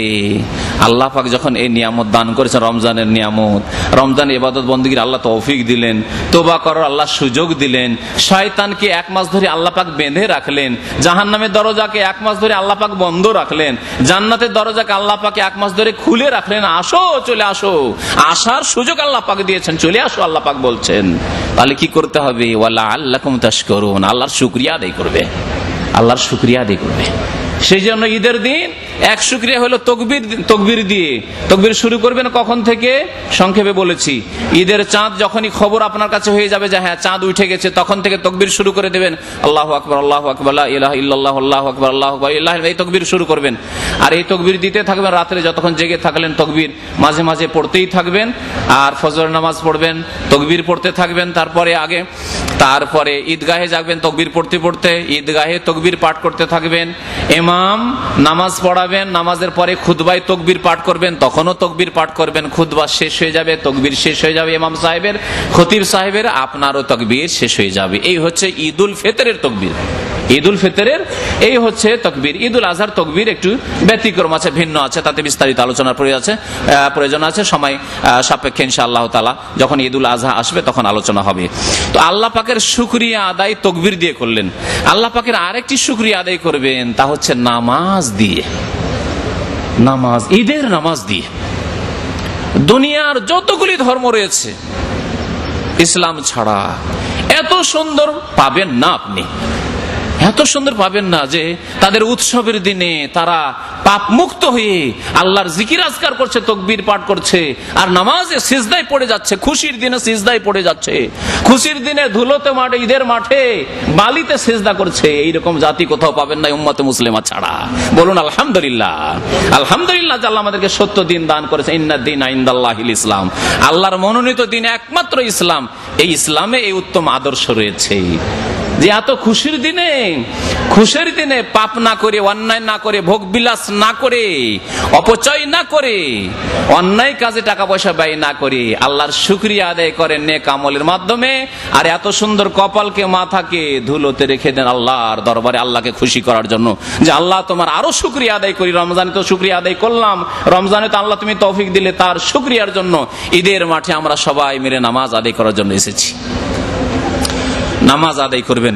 আল্লাহ পাক যখন এই নিয়ামত দান করেছেন, রমজানের নিয়ামত, রমজান ইবাদত বন্দেগীর আল্লাহ তৌফিক দিলেন, তওবা করার আল্লাহ সুযোগ দিলেন, শয়তানকে 1 মাস ধরে আল্লাহ পাক বেঁধে রাখলেন, জাহান্নামের দরজাকে 1 মাস ধরে আল্লাহ পাক বন্ধ রাখলেন, জান্নাতের দরজাকে আল্লাহ পাক 1 মাস ধরে খুলে রাখলেন। আসো, চলে আসো, আসার সুযোগ আল্লাহ পাক দিয়েছেন, চলে আসো আল্লাহ পাক বলছেন। তাহলে কি করতে হবে? ওয়া লাআল্লাকুম তাশকুরুন, আল্লাহর শুকরিয়া আদায় করবে, আল্লাহর শুকরিয়া আদায় করবে। সেই জন্য ঈদের দিন এক শুকরিয়া হলো তকবীর দিয়ে। তকবীর শুরু করবেন কখন থেকে? সংক্ষেপে বলেছি, ঈদের চাঁদ যখনই খবর আপনার কাছে হয়ে যাবে যে হ্যাঁ চাঁদ উঠে গেছে, তখন থেকে তকবীর শুরু করে দেবেন। আল্লাহু আকবার, আল্লাহু আকবার, লা ইলাহা ইল্লাল্লাহ, আল্লাহু আকবার, আল্লাহু আকবার, এই তকবীর শুরু করবেন। আর এই তকবীর দিতে থাকবেন, রাত্রে যতক্ষণ জেগে থাকলেন তকবীর মাঝে মাঝে পড়তেই থাকবেন। আর ফজর নামাজ পড়বেন, তকবীর পড়তে থাকবেন। তারপরে ঈদগাহে যাবেন, তকবীর পড়তে পড়তে ঈদগাহে তকবীর পাঠ করতে থাকবেন। ইমাম নামাজ পড়াবেন, নামাজের পরে খুতবায় তকবীর পাঠ করবেন, তখনও তকবীর পাঠ করবেন। খুতবা শেষ হয়ে যাবে, তকবীর শেষ হয়ে যাবে ইমাম সাহেবের, খতিব সাহেবের, আপনারও তকবীর শেষ হয়ে যাবে। এই হচ্ছে ঈদুল ফিতরের তকবীর। ঈদুল ফিতরের এই হচ্ছে তকবীর। ঈদুল আজহার তকবীর একটু ব্যতিক্রম আছে, ভিন্ন আছে, তাতে বিস্তারিত আলোচনার প্রয়োজন আছে। সময় সাপেক্ষে ইনশাআল্লাহ তাআলা যখন ঈদুল আজহা আসবে তখন আলোচনা হবে। তো আল্লাহ পাকের শুকরিয়া আদায় তকবীর দিয়ে করলেন। আল্লাহ পাকের আরেকটি শুকরিয়া আদায় করবেন, তা হচ্ছে নামাজ দিয়ে। নামাজ, ঈদের নামাজ দিয়ে। দুনিয়ার যতগুলি ধর্ম রয়েছে ইসলাম ছাড়া এত সুন্দর পাবেন না, আপনি এত সুন্দর পাবেন না যে তাদের উৎসবের দিনে তারা পাপ মুক্ত হয়ে আল্লাহর জিকির আজকার করছে, তকবীর পাঠ করছে, আর নামাজে সিজদায় পড়ে যাচ্ছে। খুশির দিনে সিজদায় পড়ে যাচ্ছে, খুশির দিনে ধুলোতে মাঠে, ঈদের মাঠে বালিতে সিজদা করছে। এইরকম জাতি কোথাও পাবেন না উম্মতে মুসলিমা ছাড়া। বলুন আলহামদুলিল্লাহ। আলহামদুলিল্লাহ যে আল্লাহ আমাদেরকে সত্য দিন দান করেছে। ইন্নাদ দীনা ইনদাল্লাহিল ইসলাম, আল্লাহর মনোনীত দিন একমাত্র ইসলাম। এই ইসলামে এই উত্তম আদর্শ রয়েছে যে এত খুশির দিনে পাপ না করে, অন্যায় না করে, ভোগ বিলাস না করে, অপচয় না করে, অন্যায় কাজে টাকা পয়সা ব্যয় না করে আল্লাহর শুকরিয়া আদায় করেন নেক আমলের মাধ্যমে। আর এত সুন্দর কপালকে, মাথাকে ধুলোতে রেখে দেন আল্লাহর দরবারে আল্লাহকে খুশি করার জন্য, যে আল্লাহ তোমার আরো শুকরিয়া আদায় করি। রমজানে তো শুকরিয়া আদায় করলাম, রমজানে তো আল্লাহ তুমি তৌফিক দিলে, তার শুকরিয়ার জন্য ঈদের মাঠে আমরা সবাই মিলে নামাজ আদায় করার জন্য এসেছি। নামাজ আদায় করবেন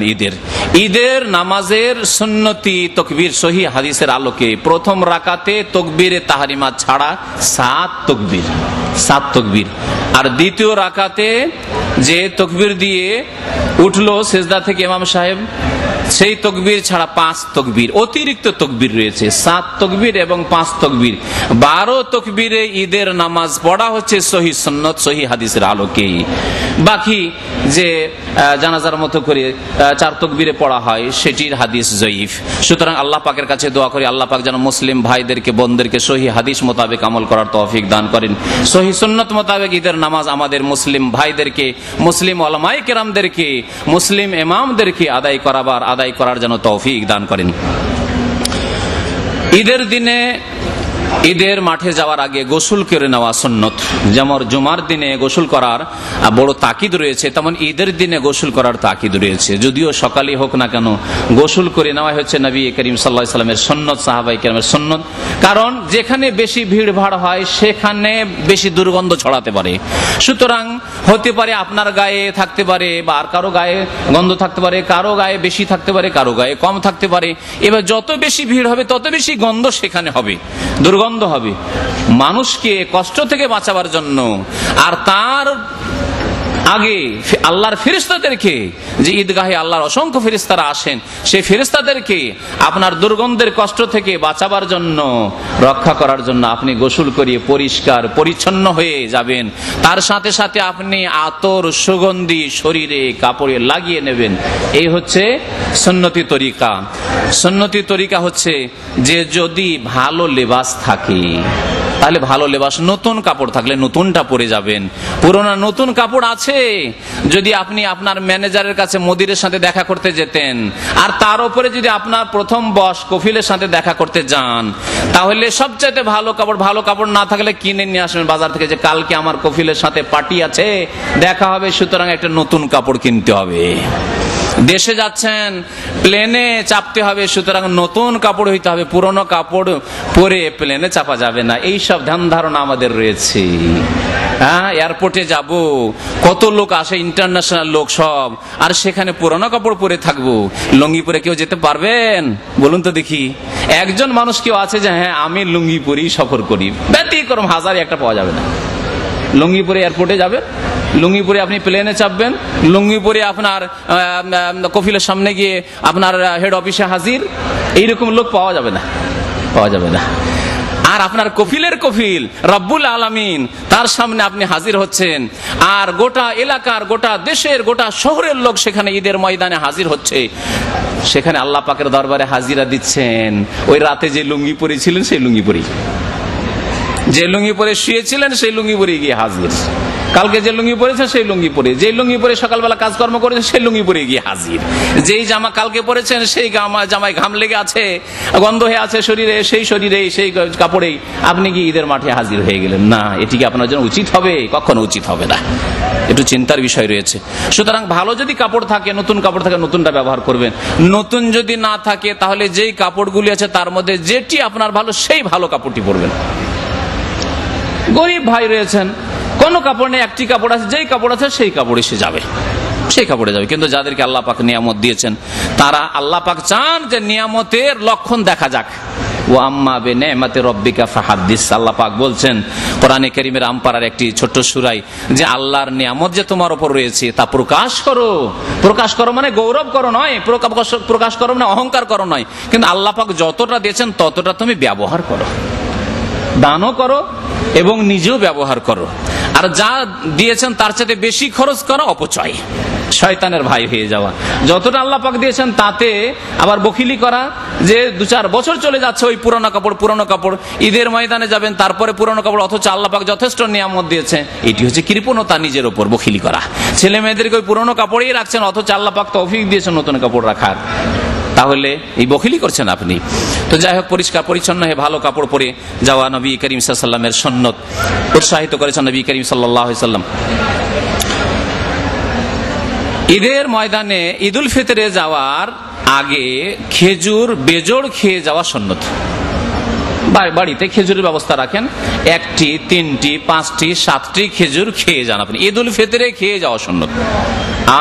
ঈদের নামাজের সুন্নতি তাকবীর সহিহ হাদিসের আলোকে প্রথম রাকাতে তাকবীরে তাহরিমা ছাড়া 7 তাকবীর, আর দ্বিতীয় রাকাতে যে তাকবীর দিয়ে উঠলো সেজদা থেকে ইমাম সাহেব, সেই তাকবীর ছাড়া 5 তাকবীর, অতিরিক্ত তাকবীর রয়েছে 7 তাকবীর এবং 5 তাকবীর, 12 তাকবীরে ঈদের নামাজ পড়া হচ্ছে সহিহ সুন্নত সহিহ হাদিসের আলোকে। বাকি যে জানাজার মতো করে 4 তাকবীরে পড়া হয় সেটির হাদিস জয়ীফ। সুতরাং আল্লাহ পাকের কাছে দোয়া করি আল্লাহ পাক যেন মুসলিম ভাইদেরকে বোনদেরকে সহিহ হাদিস মোতাবেক আমল করার তৌফিক দান করেন। সহিহ সুন্নত মোতাবেক ঈদের নামাজ আমাদের মুসলিম ভাইদেরকে, মুসলিম উলামায়ে কেরামদেরকে, মুসলিম ইমামদেরকে আদায় করার যেন তৌফিক দান করেন। ঈদের দিনে ঈদের মাঠে যাওয়ার আগে গোসল করে নেওয়া সুন্নত। যেমন জুমার দিনে গোসল করার বড় তাকিদ রয়েছে, তেমন ঈদের দিনে গোসল করার তাকিদ রয়েছে। যদিও সকালে হোক না কেন গোসল করে নেওয়া হচ্ছে নবী করিম সাল্লাল্লাহু আলাইহি ওয়াসাল্লামের সুন্নত, সাহাবায়ে কেরামের সুন্নত। কারণ যেখানে বেশি ভিড় ভাড় হয় সেখানে বেশি দুর্গন্ধ ছড়াতে পারে। সুতরাং হতে পারে আপনার গায়ে থাকতে পারে বা আর কারো গায়ে গন্ধ থাকতে পারে, কারো গায়ে বেশি থাকতে পারে, কারো গায়ে কম থাকতে পারে। এবার যত বেশি ভিড় হবে তত বেশি গন্ধ সেখানে হবে, দুর্গন্ধ হবে। মানুষকে কষ্ট থেকে বাঁচাবার জন্য আর তার আগে আল্লাহর ফেরেশতাদেরকে, যে ঈদগাহে আল্লাহর অসংখ্য ফেরেশতারা আসেন, সেই ফেরেশতাদেরকে আপনার দুর্গন্ধের কষ্ট থেকে বাঁচাবার জন্য, রক্ষা করার জন্য আপনি গোসল করিয়ে পরিষ্কার পরিচ্ছন্ন হয়ে যাবেন। তার সাথে সাথে আপনি আতর সুগন্ধি শরীরে কাপড়ে লাগিয়ে নেবেন। এই হচ্ছে সুন্নতি তরিকা। সুন্নতি তরিকা হচ্ছে যে যদি ভালো লেবাস থাকে তাহলে ভালো লেবাস, নতুন কাপড় থাকলে নতুনটা পরে যাবেন। পুরোনো নতুন কাপড় আছে, যদি আপনি আপনার ম্যানেজারের কাছে মুদিরের সাথে দেখা করতে যেতেন আর তার উপরে যদি আপনার প্রথম বস কফিলের সাথে দেখা করতে যান, তাহলে সবচাইতে ভালো কাপড় না থাকলে কিনে নিয়ে আসবেন বাজার থেকে, যে কালকে আমার কফিলের সাথে পার্টি আছে, দেখা হবে, সুতরাং একটা নতুন কাপড় কিনতে হবে। দেশে যাচ্ছেন, প্লেনে চাপতে হবে, সুতরাং নতুন কাপড় হইতে হবে, পুরনো কাপড় পরে প্লেনে চাপা যাবে না। এইসব ধ্যান ধারণা আমাদের রয়েছে। হ্যাঁ, এয়ারপোর্টে যাব, কত লোক আসে, ইন্টারন্যাশনাল লোক সব, আর সেখানে পুরনো কাপড় পরে থাকবো, লুঙ্গি পরে কেউ যেতে পারবেন? বলুন তো দেখি। একজন মানুষ কেউ আছে যে হ্যাঁ আমি লুঙ্গি পরেই সফর করি, ব্যতিক্রম হাজার একটা পাওয়া যাবে না। লুঙ্গি পরে এয়ারপোর্টে যাবেন, লুঙ্গি পরে আপনি প্লেনে চাপবেন, লুঙ্গি পরে আপনার কফিলের সামনে গিয়ে আপনার হেড অফিসে হাজির, এইরকম লোক পাওয়া যাবে না। আর আপনার কফিলের কফিল রব্বুল আলামিন, তার সামনে আপনি হাজির হচ্ছেন, আর গোটা এলাকার, গোটা দেশের, গোটা শহরের লোক সেখানে ঈদের ময়দানে হাজির হচ্ছে। সেখানে আল্লাহ পাকের দরবারে হাজিরা দিচ্ছেন। ওই রাতে যে লুঙ্গি পরেছিলেন সেই লুঙ্গি পরেই, যে লুঙ্গি পরে শুয়েছিলেন সেই লুঙ্গি পরে গিয়ে হাজির, কালকে যে লুঙ্গি পরেছেন সেই লুঙ্গি পরে, যে লুঙ্গি পরে সকালবেলা কাজকর্ম করেছেন সেই লুঙ্গি পরে গিয়ে হাজির, যেই জামা কালকে পরেছেন সেই জামায় ঘাম লেগে আছে, গন্ধ হয়ে আছে শরীরে, সেই কাপড়েই আপনি গিয়ে ঈদের মাঠে হাজির হয়ে গেলেন। না, এটি কি আপনার জন্য উচিত হবে? কখনো উচিত হবে না। একটু চিন্তার বিষয় রয়েছে। সুতরাং ভালো যদি কাপড় থাকে, নতুন কাপড় থাকে, নতুনটা ব্যবহার করবেন। নতুন যদি না থাকে তাহলে যেই কাপড়গুলি আছে তার মধ্যে যেটি আপনার ভালো সেই ভালো কাপড়টি পরবেন। গরিব ভাই রয়েছেন, কোন কাপড় নেই, একটি কাপড় আছে, যেই কাপড় আছে সেই কাপড়ে সে যাবে, সেই কাপড়ে যাবে। কিন্তু যাদেরকে আল্লাহ পাক নিয়ামত দিয়েছেন, তারা আল্লাহ পাক চান যে নিয়ামতের লক্ষণ দেখা যাক। ও আম্মা বিনিআমাতি রাব্বিকা ফাহাদ্দিস, আল্লাহ পাক বলছেন কোরআনে কারীমের আমপারার একটি ছোট্ট সূরায়, যে আল্লাহর নিয়ামত যে তোমার উপর রয়েছে তা প্রকাশ করো। প্রকাশ করো মানে গৌরব করো নয়, প্রকাশ করো মানে অহংকার করো নয়, কিন্তু আল্লাহ পাক যতটা দিয়েছেন ততটা তুমি ব্যবহার করো, দানও করো এবং নিজেও ব্যবহার করো। আর যা দিয়েছেন তার চাইতে বেশি খরচ করা অপচয়, শয়তানের ভাই হয়ে যাওয়া। যতটা আল্লাহ পাক দিয়েছেন তাতে আবার বখিলি করা, যে 2-4 বছর চলে যাচ্ছে ওই পুরনো কাপড়, ঈদের ময়দানে যাবেন তারপরে পুরনো কাপড়, অথচ আল্লাহ পাক যথেষ্ট নিয়ামত দিয়েছে। এটি হচ্ছে কৃপণতা, নিজের উপর বখিলি করা। ছেলে মেয়েদেরকে ওই পুরনো কাপড়েই রাখছেন, অথচ আল্লাহ পাক তৌফিক দিয়েছেন নতুন কাপড় রাখার, তাহলে এই বখিলি করছেন আপনি। তো যাই হোক, পরিষ্কার পরিচ্ছন্ন হয়ে ভালো কাপড় পরে যাওয়া নবী করিম সাল্লাল্লাহু আলাইহি ওয়াসাল্লামের সুন্নত, উৎসাহিত করেছেন নবী করিম সাল্লাল্লাহু আলাইহি ওয়াসাল্লাম। ঈদের ময়দানে ঈদুল ফিতরে যাওয়ার আগে খেজুর বেজোড় খেয়ে যাওয়া সুন্নত। বাড়িতে খেজুরের ব্যবস্থা রাখেন, 1টি 3টি 5টি 7টি খেজুর খেয়ে যান আপনি। ঈদুল ফিতরে খেয়ে যাওয়া সুন্নত।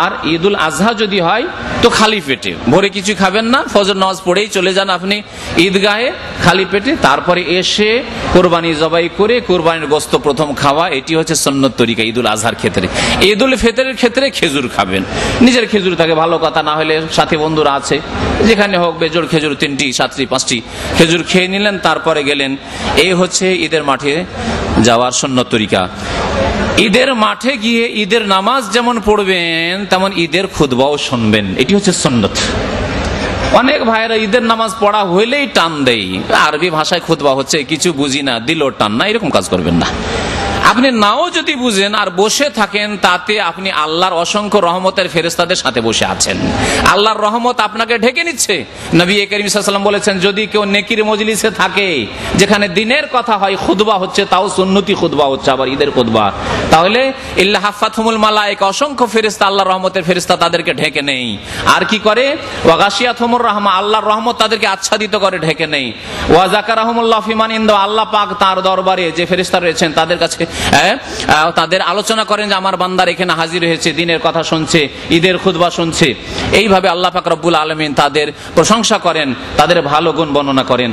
আর ঈদুল আজহা যদি হয় তো খালি পেটে, ভোরে কিছু খাবেন না, ফজর নামাজ পড়েই চলে যান আপনি ঈদগাহে খালি পেটে, তারপরে এসে কোরবানি জবাই করে কোরবানির গোশত প্রথম খাওয়া, এটি হচ্ছে সুন্নত তরিকা ঈদুল আজহার ক্ষেত্রে। ঈদুল ফিতরের ক্ষেত্রে খেজুর খাবেন, নিজের খেজুর থাকে ভালো কথা, না হলে সাথী বন্ধুরা আছে যেখানে হোক বেজোড় খেজুর 3টি 7টি 5টি খেজুর খেয়ে নিলেন, তারপরে গেলেন। এই হচ্ছে ঈদের মাঠে যাওয়ার সুন্নত তরিকা। ঈদের মাঠে গিয়ে ঈদের নামাজ যেমন পড়বেন তেমন ঈদের খুতবাও শুনবেন, এটি হচ্ছে সুন্নত। অনেক ভাইয়েরা ঈদের নামাজ পড়া হইলেই টান দেয়, আরবি ভাষায় খুতবা হচ্ছে কিছু বুঝি না, দিল টান না, এরকম কাজ করবেন না। আপনি নাও যদি বুঝেন আর বসে থাকেন, তাতে আপনি আল্লাহর অসংখ্য রহমতের ফেরেশতাদের সাথে বসে আছেন, আল্লাহর রহমত আপনাকে ঢেকে নিচ্ছে। নবী করিম সাল্লাল্লাহু আলাইহি ওয়াসাল্লাম বলেছেন, যদি কেউ নেকির মজলিসে থাকে যেখানে দিনের কথা হয়, খুতবা হচ্ছে, তাও সুন্নতি খুতবা হচ্ছে, আবার ঈদের খুতবা, তাহলে ইল্লা হাফাতহুমুল মালায়েকা, অসংখ্য ফেরেশতা, আল্লাহর রহমতের ফেরেশতা তাদেরকে ঢেকে নেই। আর কি করে? ওয়া গাশিয়াতহুমুর রাহমা, আল্লাহর রহমত তাদেরকে আচ্ছাদিত করে, ঢেকে নেই। ওয়া যাকারাহুমুল্লাহ ফিমান ইনদা, আল্লাহ পাক তার দরবারে যে ফেরেশতা রয়েছেন তাদের কাছে তাদের আলোচনা করেন যে আমার বান্দার এখানে হাজির হয়েছে, দিনের কথা শুনছে, ঈদের খুতবা শুনছে। এইভাবে আল্লাহ পাক রব্বুল আলামিন তাদের প্রশংসা করেন, তাদের ভালো গুণ বর্ণনা করেন।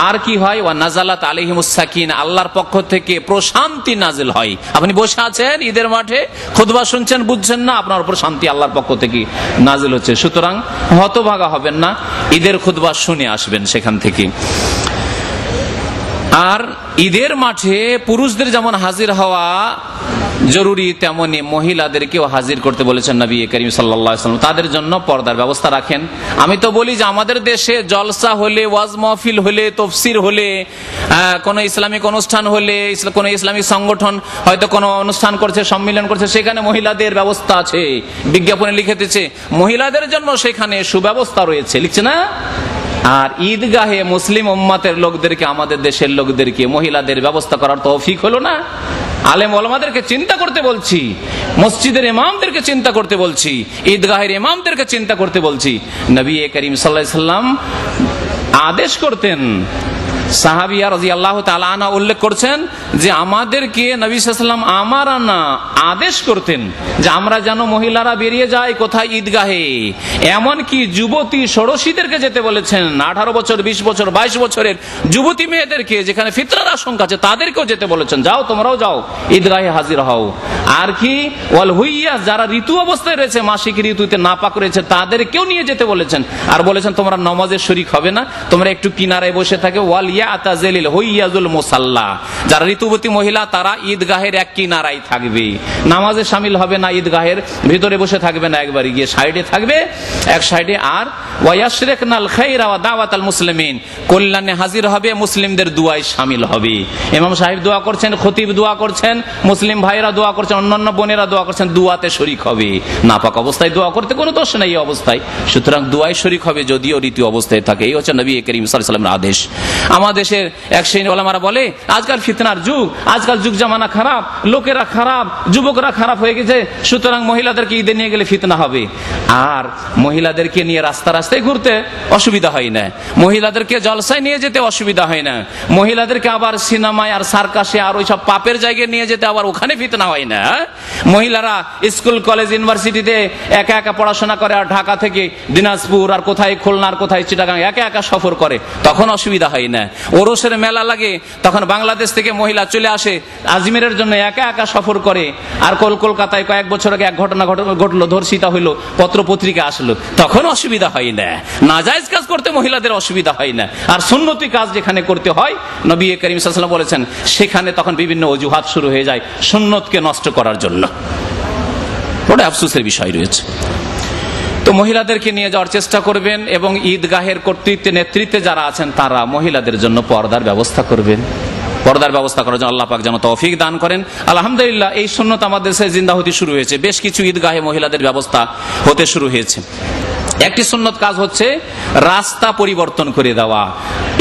আর কি হয়? ওয়া নাজালাত আলাইহিমুস সাকিনা, আল্লাহর পক্ষ থেকে প্রশান্তি নাজিল হয়। আপনি বসে আছেন ঈদের মাঠে, খুতবা শুনছেন, বুঝছেন না, আপনার উপর শান্তি আল্লাহর পক্ষ থেকে নাজিল হচ্ছে। সুতরাং হতভাগা হবেন না, ঈদের খুতবা শুনে আসবেন সেখান থেকে। আর ঈদের মাঠে পুরুষদের যেমন হাজির হওয়া জরুরি, তেমনি মহিলাদেরকেও হাজির করতে বলেছেন নবী করিম সাল্লাল্লাহু আলাইহি ওয়াসাল্লাম। তাদের জন্য পর্দার ব্যবস্থা রাখেন। আমি তো বলি যে আমাদের দেশে জলসা হলে, ওয়াজ মাহফিল হলে, তাফসীর হলে, কোনো ইসলামিক অনুষ্ঠান হলে, কোনো ইসলামিক সংগঠন হয়তো কোনো অনুষ্ঠান করছে, সম্মেলন করছে, সেখানে মহিলাদের ব্যবস্থা আছে, বিজ্ঞাপনে লিখেছে মহিলাদের জন্য সেখানে সুব্যবস্থা রয়েছে, লিখছে না? আর ঈদগাহে মুসলিম উম্মতের লোকদেরকে, আমাদের দেশের লোকদেরকে মহিলাদের ব্যবস্থা করার তৌফিক হলো না? আলেম ওলামাদেরকে চিন্তা করতে বলছি, মসজিদের ইমামদেরকে চিন্তা করতে বলছি, ঈদগাহের ইমামদেরকে চিন্তা করতে বলছি। নবী করিম সাল্লাল্লাহু আলাইহি ওয়াসাল্লাম আদেশ করতেন, সাহাবিয়া রাদিয়াল্লাহু তাআলা আনহা উল্লেখ করছেন যে আমাদেরকে নবী সাল্লাল্লাহু আলাইহি ওয়াসাল্লাম আমার না আদেশ করতেন যে আমরা যেন মহিলারা বেরিয়ে যায় কোথায়? ঈদগাহে। এমন কি যুবতী ষোড়শীদেরকে যেতে বলেছেন, 18 বছর 20 বছর 22 বছরের যুবতী মেয়েদেরকে, যেখানে ফিতরার আশঙ্কা আছে, তাদেরকেও যেতে বলেছেন, যাও তোমরাও যাও, ঈদগাহে হাজির হও। আর কি? ওয়াল হুইয়া, যারা ঋতু অবস্থায় রয়েছে, মাসিক ঋতুতে নাপাক রয়েছে, তাদেরকেও নিয়ে যেতে বলেছেন। আর বলেছেন তোমরা নামাজের শরীক হবে না, তোমরা একটু কিনারায় বসে থাকে। ওয়াল ইয়াতাজিল হুইয়াজুল মুসাল্লা, যারা ঋতুবতী মহিলা তারা ঈদগাহের এক কিনারায় থাকবে, নামাজে শামিল হবে না, ঈদগাহের ভিতরে বসে থাকবে না, একবারে গিয়ে সাইডে থাকবে, এক সাইডে। আর ওয়ায়াশরিকনাল খায়রা ওয়া দাওয়াতাল মুসলিমিন, কল্যাণে হাজির হবে, মুসলিমদের দুআয় শামিল হবে। ইমাম সাহেব দোয়া করছেন, খতিব দোয়া করছেন, মুসলিম ভাইরা দোয়া করছেন, অন্যান্য বোনেরা দোয়া করছেন, দুআতে শরীক হবে। নাপাক অবস্থায় দোয়া করতে কোনো দোষ নেই এই অবস্থায়, সুতরাং দুআয় শরীক হবে যদিও ঋতু অবস্থায় থাকে। এই হচ্ছে নবী করিম সাল্লাল্লাহু আলাইহি ওয়াসাল্লামের আদেশ। আমাদের দেশের এক শ্রেণী ওলামারা বলে আজকাল ফিতনার যুগ, আজকাল যুগ জামানা খারাপ, লোকেরা খারাপ, যুবকরা খারাপ হয়ে গেছে, সুতরাং মহিলাদেরকে ঈদে নিয়ে গেলে ফিতনা হবে। আর মহিলাদেরকে নিয়ে রাস্তা রাস্তায় ঘুরতে অসুবিধা হয় না, মহিলাদেরকে জলসায় নিয়ে যেতে অসুবিধা হয় না, মহিলাদেরকে আবার সিনেমায় আর সার্কাসে আর ওইসব পাপের জায়গায় নিয়ে যেতে আবার ওখানে ফিতনা হয় না। মহিলারা স্কুল কলেজ ইউনিভার্সিটিতে একা একা পড়াশোনা করে, আর ঢাকা থেকে দিনাজপুর আর কোথায় খুলনা আর কোথায় চিটাগাং একা একা সফর করে, তখন অসুবিধা হয় না। ওরসের মেলা লাগে, তখন বাংলাদেশ থেকে মহিলা চলে আসে আজমিরের জন্য, একা একা সফর করে। আর কলকাতায় কয়েক বছর আগে এক ঘটনা ঘটলো, ধর্ষিতা হইলো, পত্র পত্রিকা আসলো, তখন অসুবিধা হয় না। নাজায়েজ কাজ করতে মহিলাদের অসুবিধা হয় না। আর সুন্নতি কাজ যেখানে করতে হয়, নবী করিম সাল্লাল্লাহু আলাইহি ওয়াসাল্লাম বলেছেন, সেখানে তখন বিভিন্ন অজুহাত শুরু হয়ে যায় সুন্নতকে নষ্ট করার জন্য। বড় আফসোসের বিষয় রয়েছে। তো মহিলাদেরকে নিয়ে যাওয়ার চেষ্টা করবেন, এবং ঈদগাহের কর্তৃত্বে নেতৃত্বে যারা আছেন তারা মহিলাদের জন্য পর্দার ব্যবস্থা করবেন। পর্দার ব্যবস্থা করার জন্য আল্লাহ পাক যেন তৌফিক দান করেন। আলহামদুলিল্লাহ, এই সুন্নত আমাদের দেশে জিন্দা হতে শুরু হয়েছে, বেশ কিছু ঈদগাহে মহিলাদের ব্যবস্থা হতে শুরু হয়েছে। একটি সুন্নত কাজ হচ্ছে রাস্তা পরিবর্তন করে দেওয়া।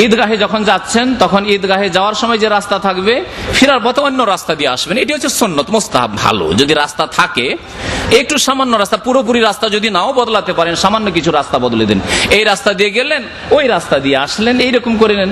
ঈদগাহে যখন যাচ্ছেন, তখন ঈদগাহে যাওয়ার সময় যে রাস্তা থাকবে, ফেরার পথে অন্য রাস্তা দিয়ে আসবেন, এটি হচ্ছে সুন্নত, মুস্তাহাব। ভালো যদি রাস্তা থাকে, একটু সামান্য রাস্তা, পুরোপুরি রাস্তা যদি নাও বদলাতে পারেন, সামান্য কিছু রাস্তা বদলে দেন, এই রাস্তা দিয়ে গেলেন, ওই রাস্তা দিয়ে আসলেন, এইরকম করে নেন।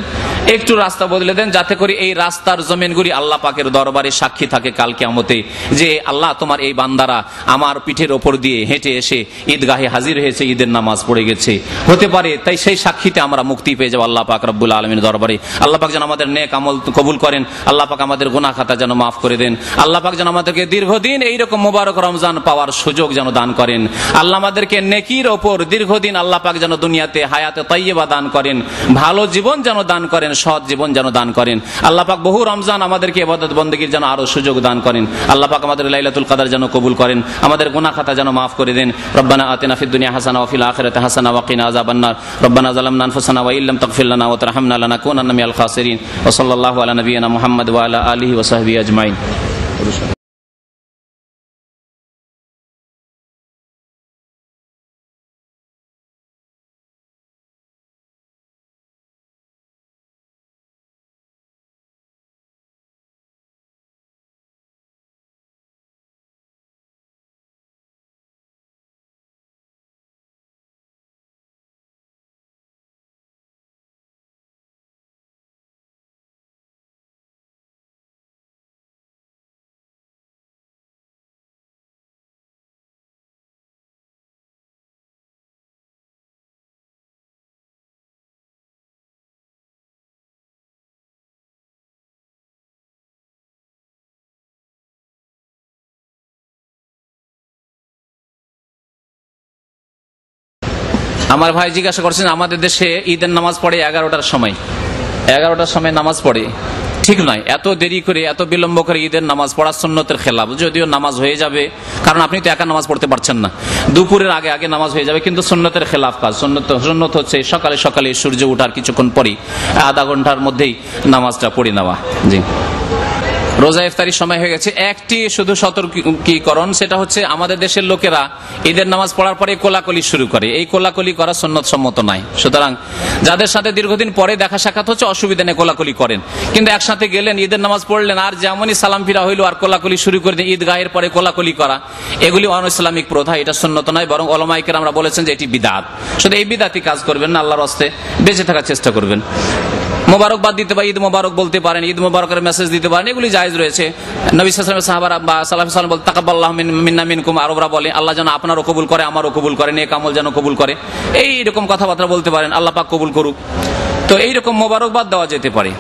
একটু রাস্তা বদলে দেন, যাতে করে এই রাস্তার জমিনগুলি আল্লাহ পাকের দরবারে সাক্ষী থাকে কাল কিয়ামতে যে আল্লাহ তোমার এই বান্দারা আমার পিঠের ওপর দিয়ে হেঁটে এসে ঈদগাহে হাজির হয়েছে, ঈদের নামাজ পড়ে গেছে। হতে পারে তাই সেই সাক্ষীতে আমরা মুক্তি পেয়ে যাবো আল্লাহ পাক রব্বুল আলামিনের দরবারে। আল্লাহ পাক যেন আমাদের নেক আমল কবুল করেন, আল্লাহ পাক আমাদের গুনাহ খাতা যেন মাফ করে দেন, আল্লাহ পাক যেন আমাদেরকে দীর্ঘদিন এইরকম মোবারক রমজান পাওয়ার সুযোগ যেন দান করেন, আল্লাহ আমাদেরকে নেকির ওপর দীর্ঘদিন আল্লাহ পাক যেন দুনিয়াতে হায়াতে তাইয়্যিবা দান করেন, ভালো জীবন যেন দান করেন, সৎ জীবন যেন দান করেন। আল্লাহ পাক বহু রমজান আমাদেরকে ইবাদত বন্দেগীর যেন আরো সুযোগ দান করেন। আল্লাহ পাক আমাদের লাইলাতুল কদর যেন কবুল করেন, আমাদের গুনাহ খাতা যেন মাফ করে দেন। রব্বানা আতিনা ফিদ দুনিয়া হাসানা ওয়া ফিল আখিরাতি হাসানা ওয়া কিনা আযাবান নার। রব্বানা যালামনা আনফুসানা ওয়া ইল্লাম তাগফির লানা ওয়া তারহামনা লানাকুনান্না মিনাল খাসিরিন। ওয়া সাল্লাল্লাহু আলা নাবিয়িনা মুহাম্মদ ওয়া আলা আলিহি ওয়া সাহবিহি আজমাইন। আমার ভাই জিজ্ঞাসা করছেন আমাদের দেশে ঈদের নামাজ পড়ে 11টার সময়, 11টার সময় নামাজ পড়ে, ঠিক নয়। এত দেরি করে এত বিলম্ব করে ঈদের নামাজ পড়া সুন্নতের খেলাফ। যদিও নামাজ হয়ে যাবে, কারণ আপনি তো একা নামাজ পড়তে পারছেন না, দুপুরের আগে আগে নামাজ হয়ে যাবে, কিন্তু সুন্নতের খেলাফ কাজ। সুন্নত হচ্ছে সকালে সকালে সূর্য ওঠার কিছুক্ষণ পরেই আধা ঘন্টার মধ্যেই নামাজটা পড়ে নেওয়া। জি, রোজা ইফতারির সময় হয়ে গেছে। একটি শুধু সতর্কীকরণ, সেটা হচ্ছে আমাদের দেশের লোকেরা ঈদের নামাজ পড়ার পরে কোলাকুলি শুরু করে। এই কোলাকুলি করা সুন্নত সম্মত নাই। সুতরাং যাদের সাথে দীর্ঘদিন পরে দেখা সাক্ষাৎ হচ্ছে অসুবিধা নেই, কোলাকুলি করেন। কিন্তু একসাথে গেলেন, ঈদের নামাজ পড়লেন, আর যেমনই সালাম ফিরা হইলো আর কোলাকুলি শুরু করে দিন, ঈদগাহের পরে কোলাকুলি করা, এগুলি অনইসলামিক প্রথা। এটা সুন্নত নয়, বরং উলামায়ে কেরামরা বলেছেন যে এটি বিদআত। শুধু এই বিদআতি কাজ করবেন না, আল্লাহর রাস্তায় বেঁচে থাকার চেষ্টা করবেন। মোবারকবাদ দিতে পারেন, ঈদ মোবারক বলতে পারেন, ঈদ মোবারকের মেসেজ দিতে পারেন, এগুলি জায়েজ রয়েছে। নবী সাল্লাল্লাহু আলাইহি ওয়াসাল্লামের সাহাবারা বা সালাফে সালাম বলেন তাকাব্বালাহু মিন্না মিনকুম, আরবরা বলে আল্লাহ যেন আপনারও কবুল করে আমারও কবুল করে, নেক আমল যেন কবুল করে, এই রকম কথাবার্তা বলতে পারেন, আল্লাহ পাক কবুল করুক। তো এইরকম মোবারকবাদ দেওয়া যেতে পারে।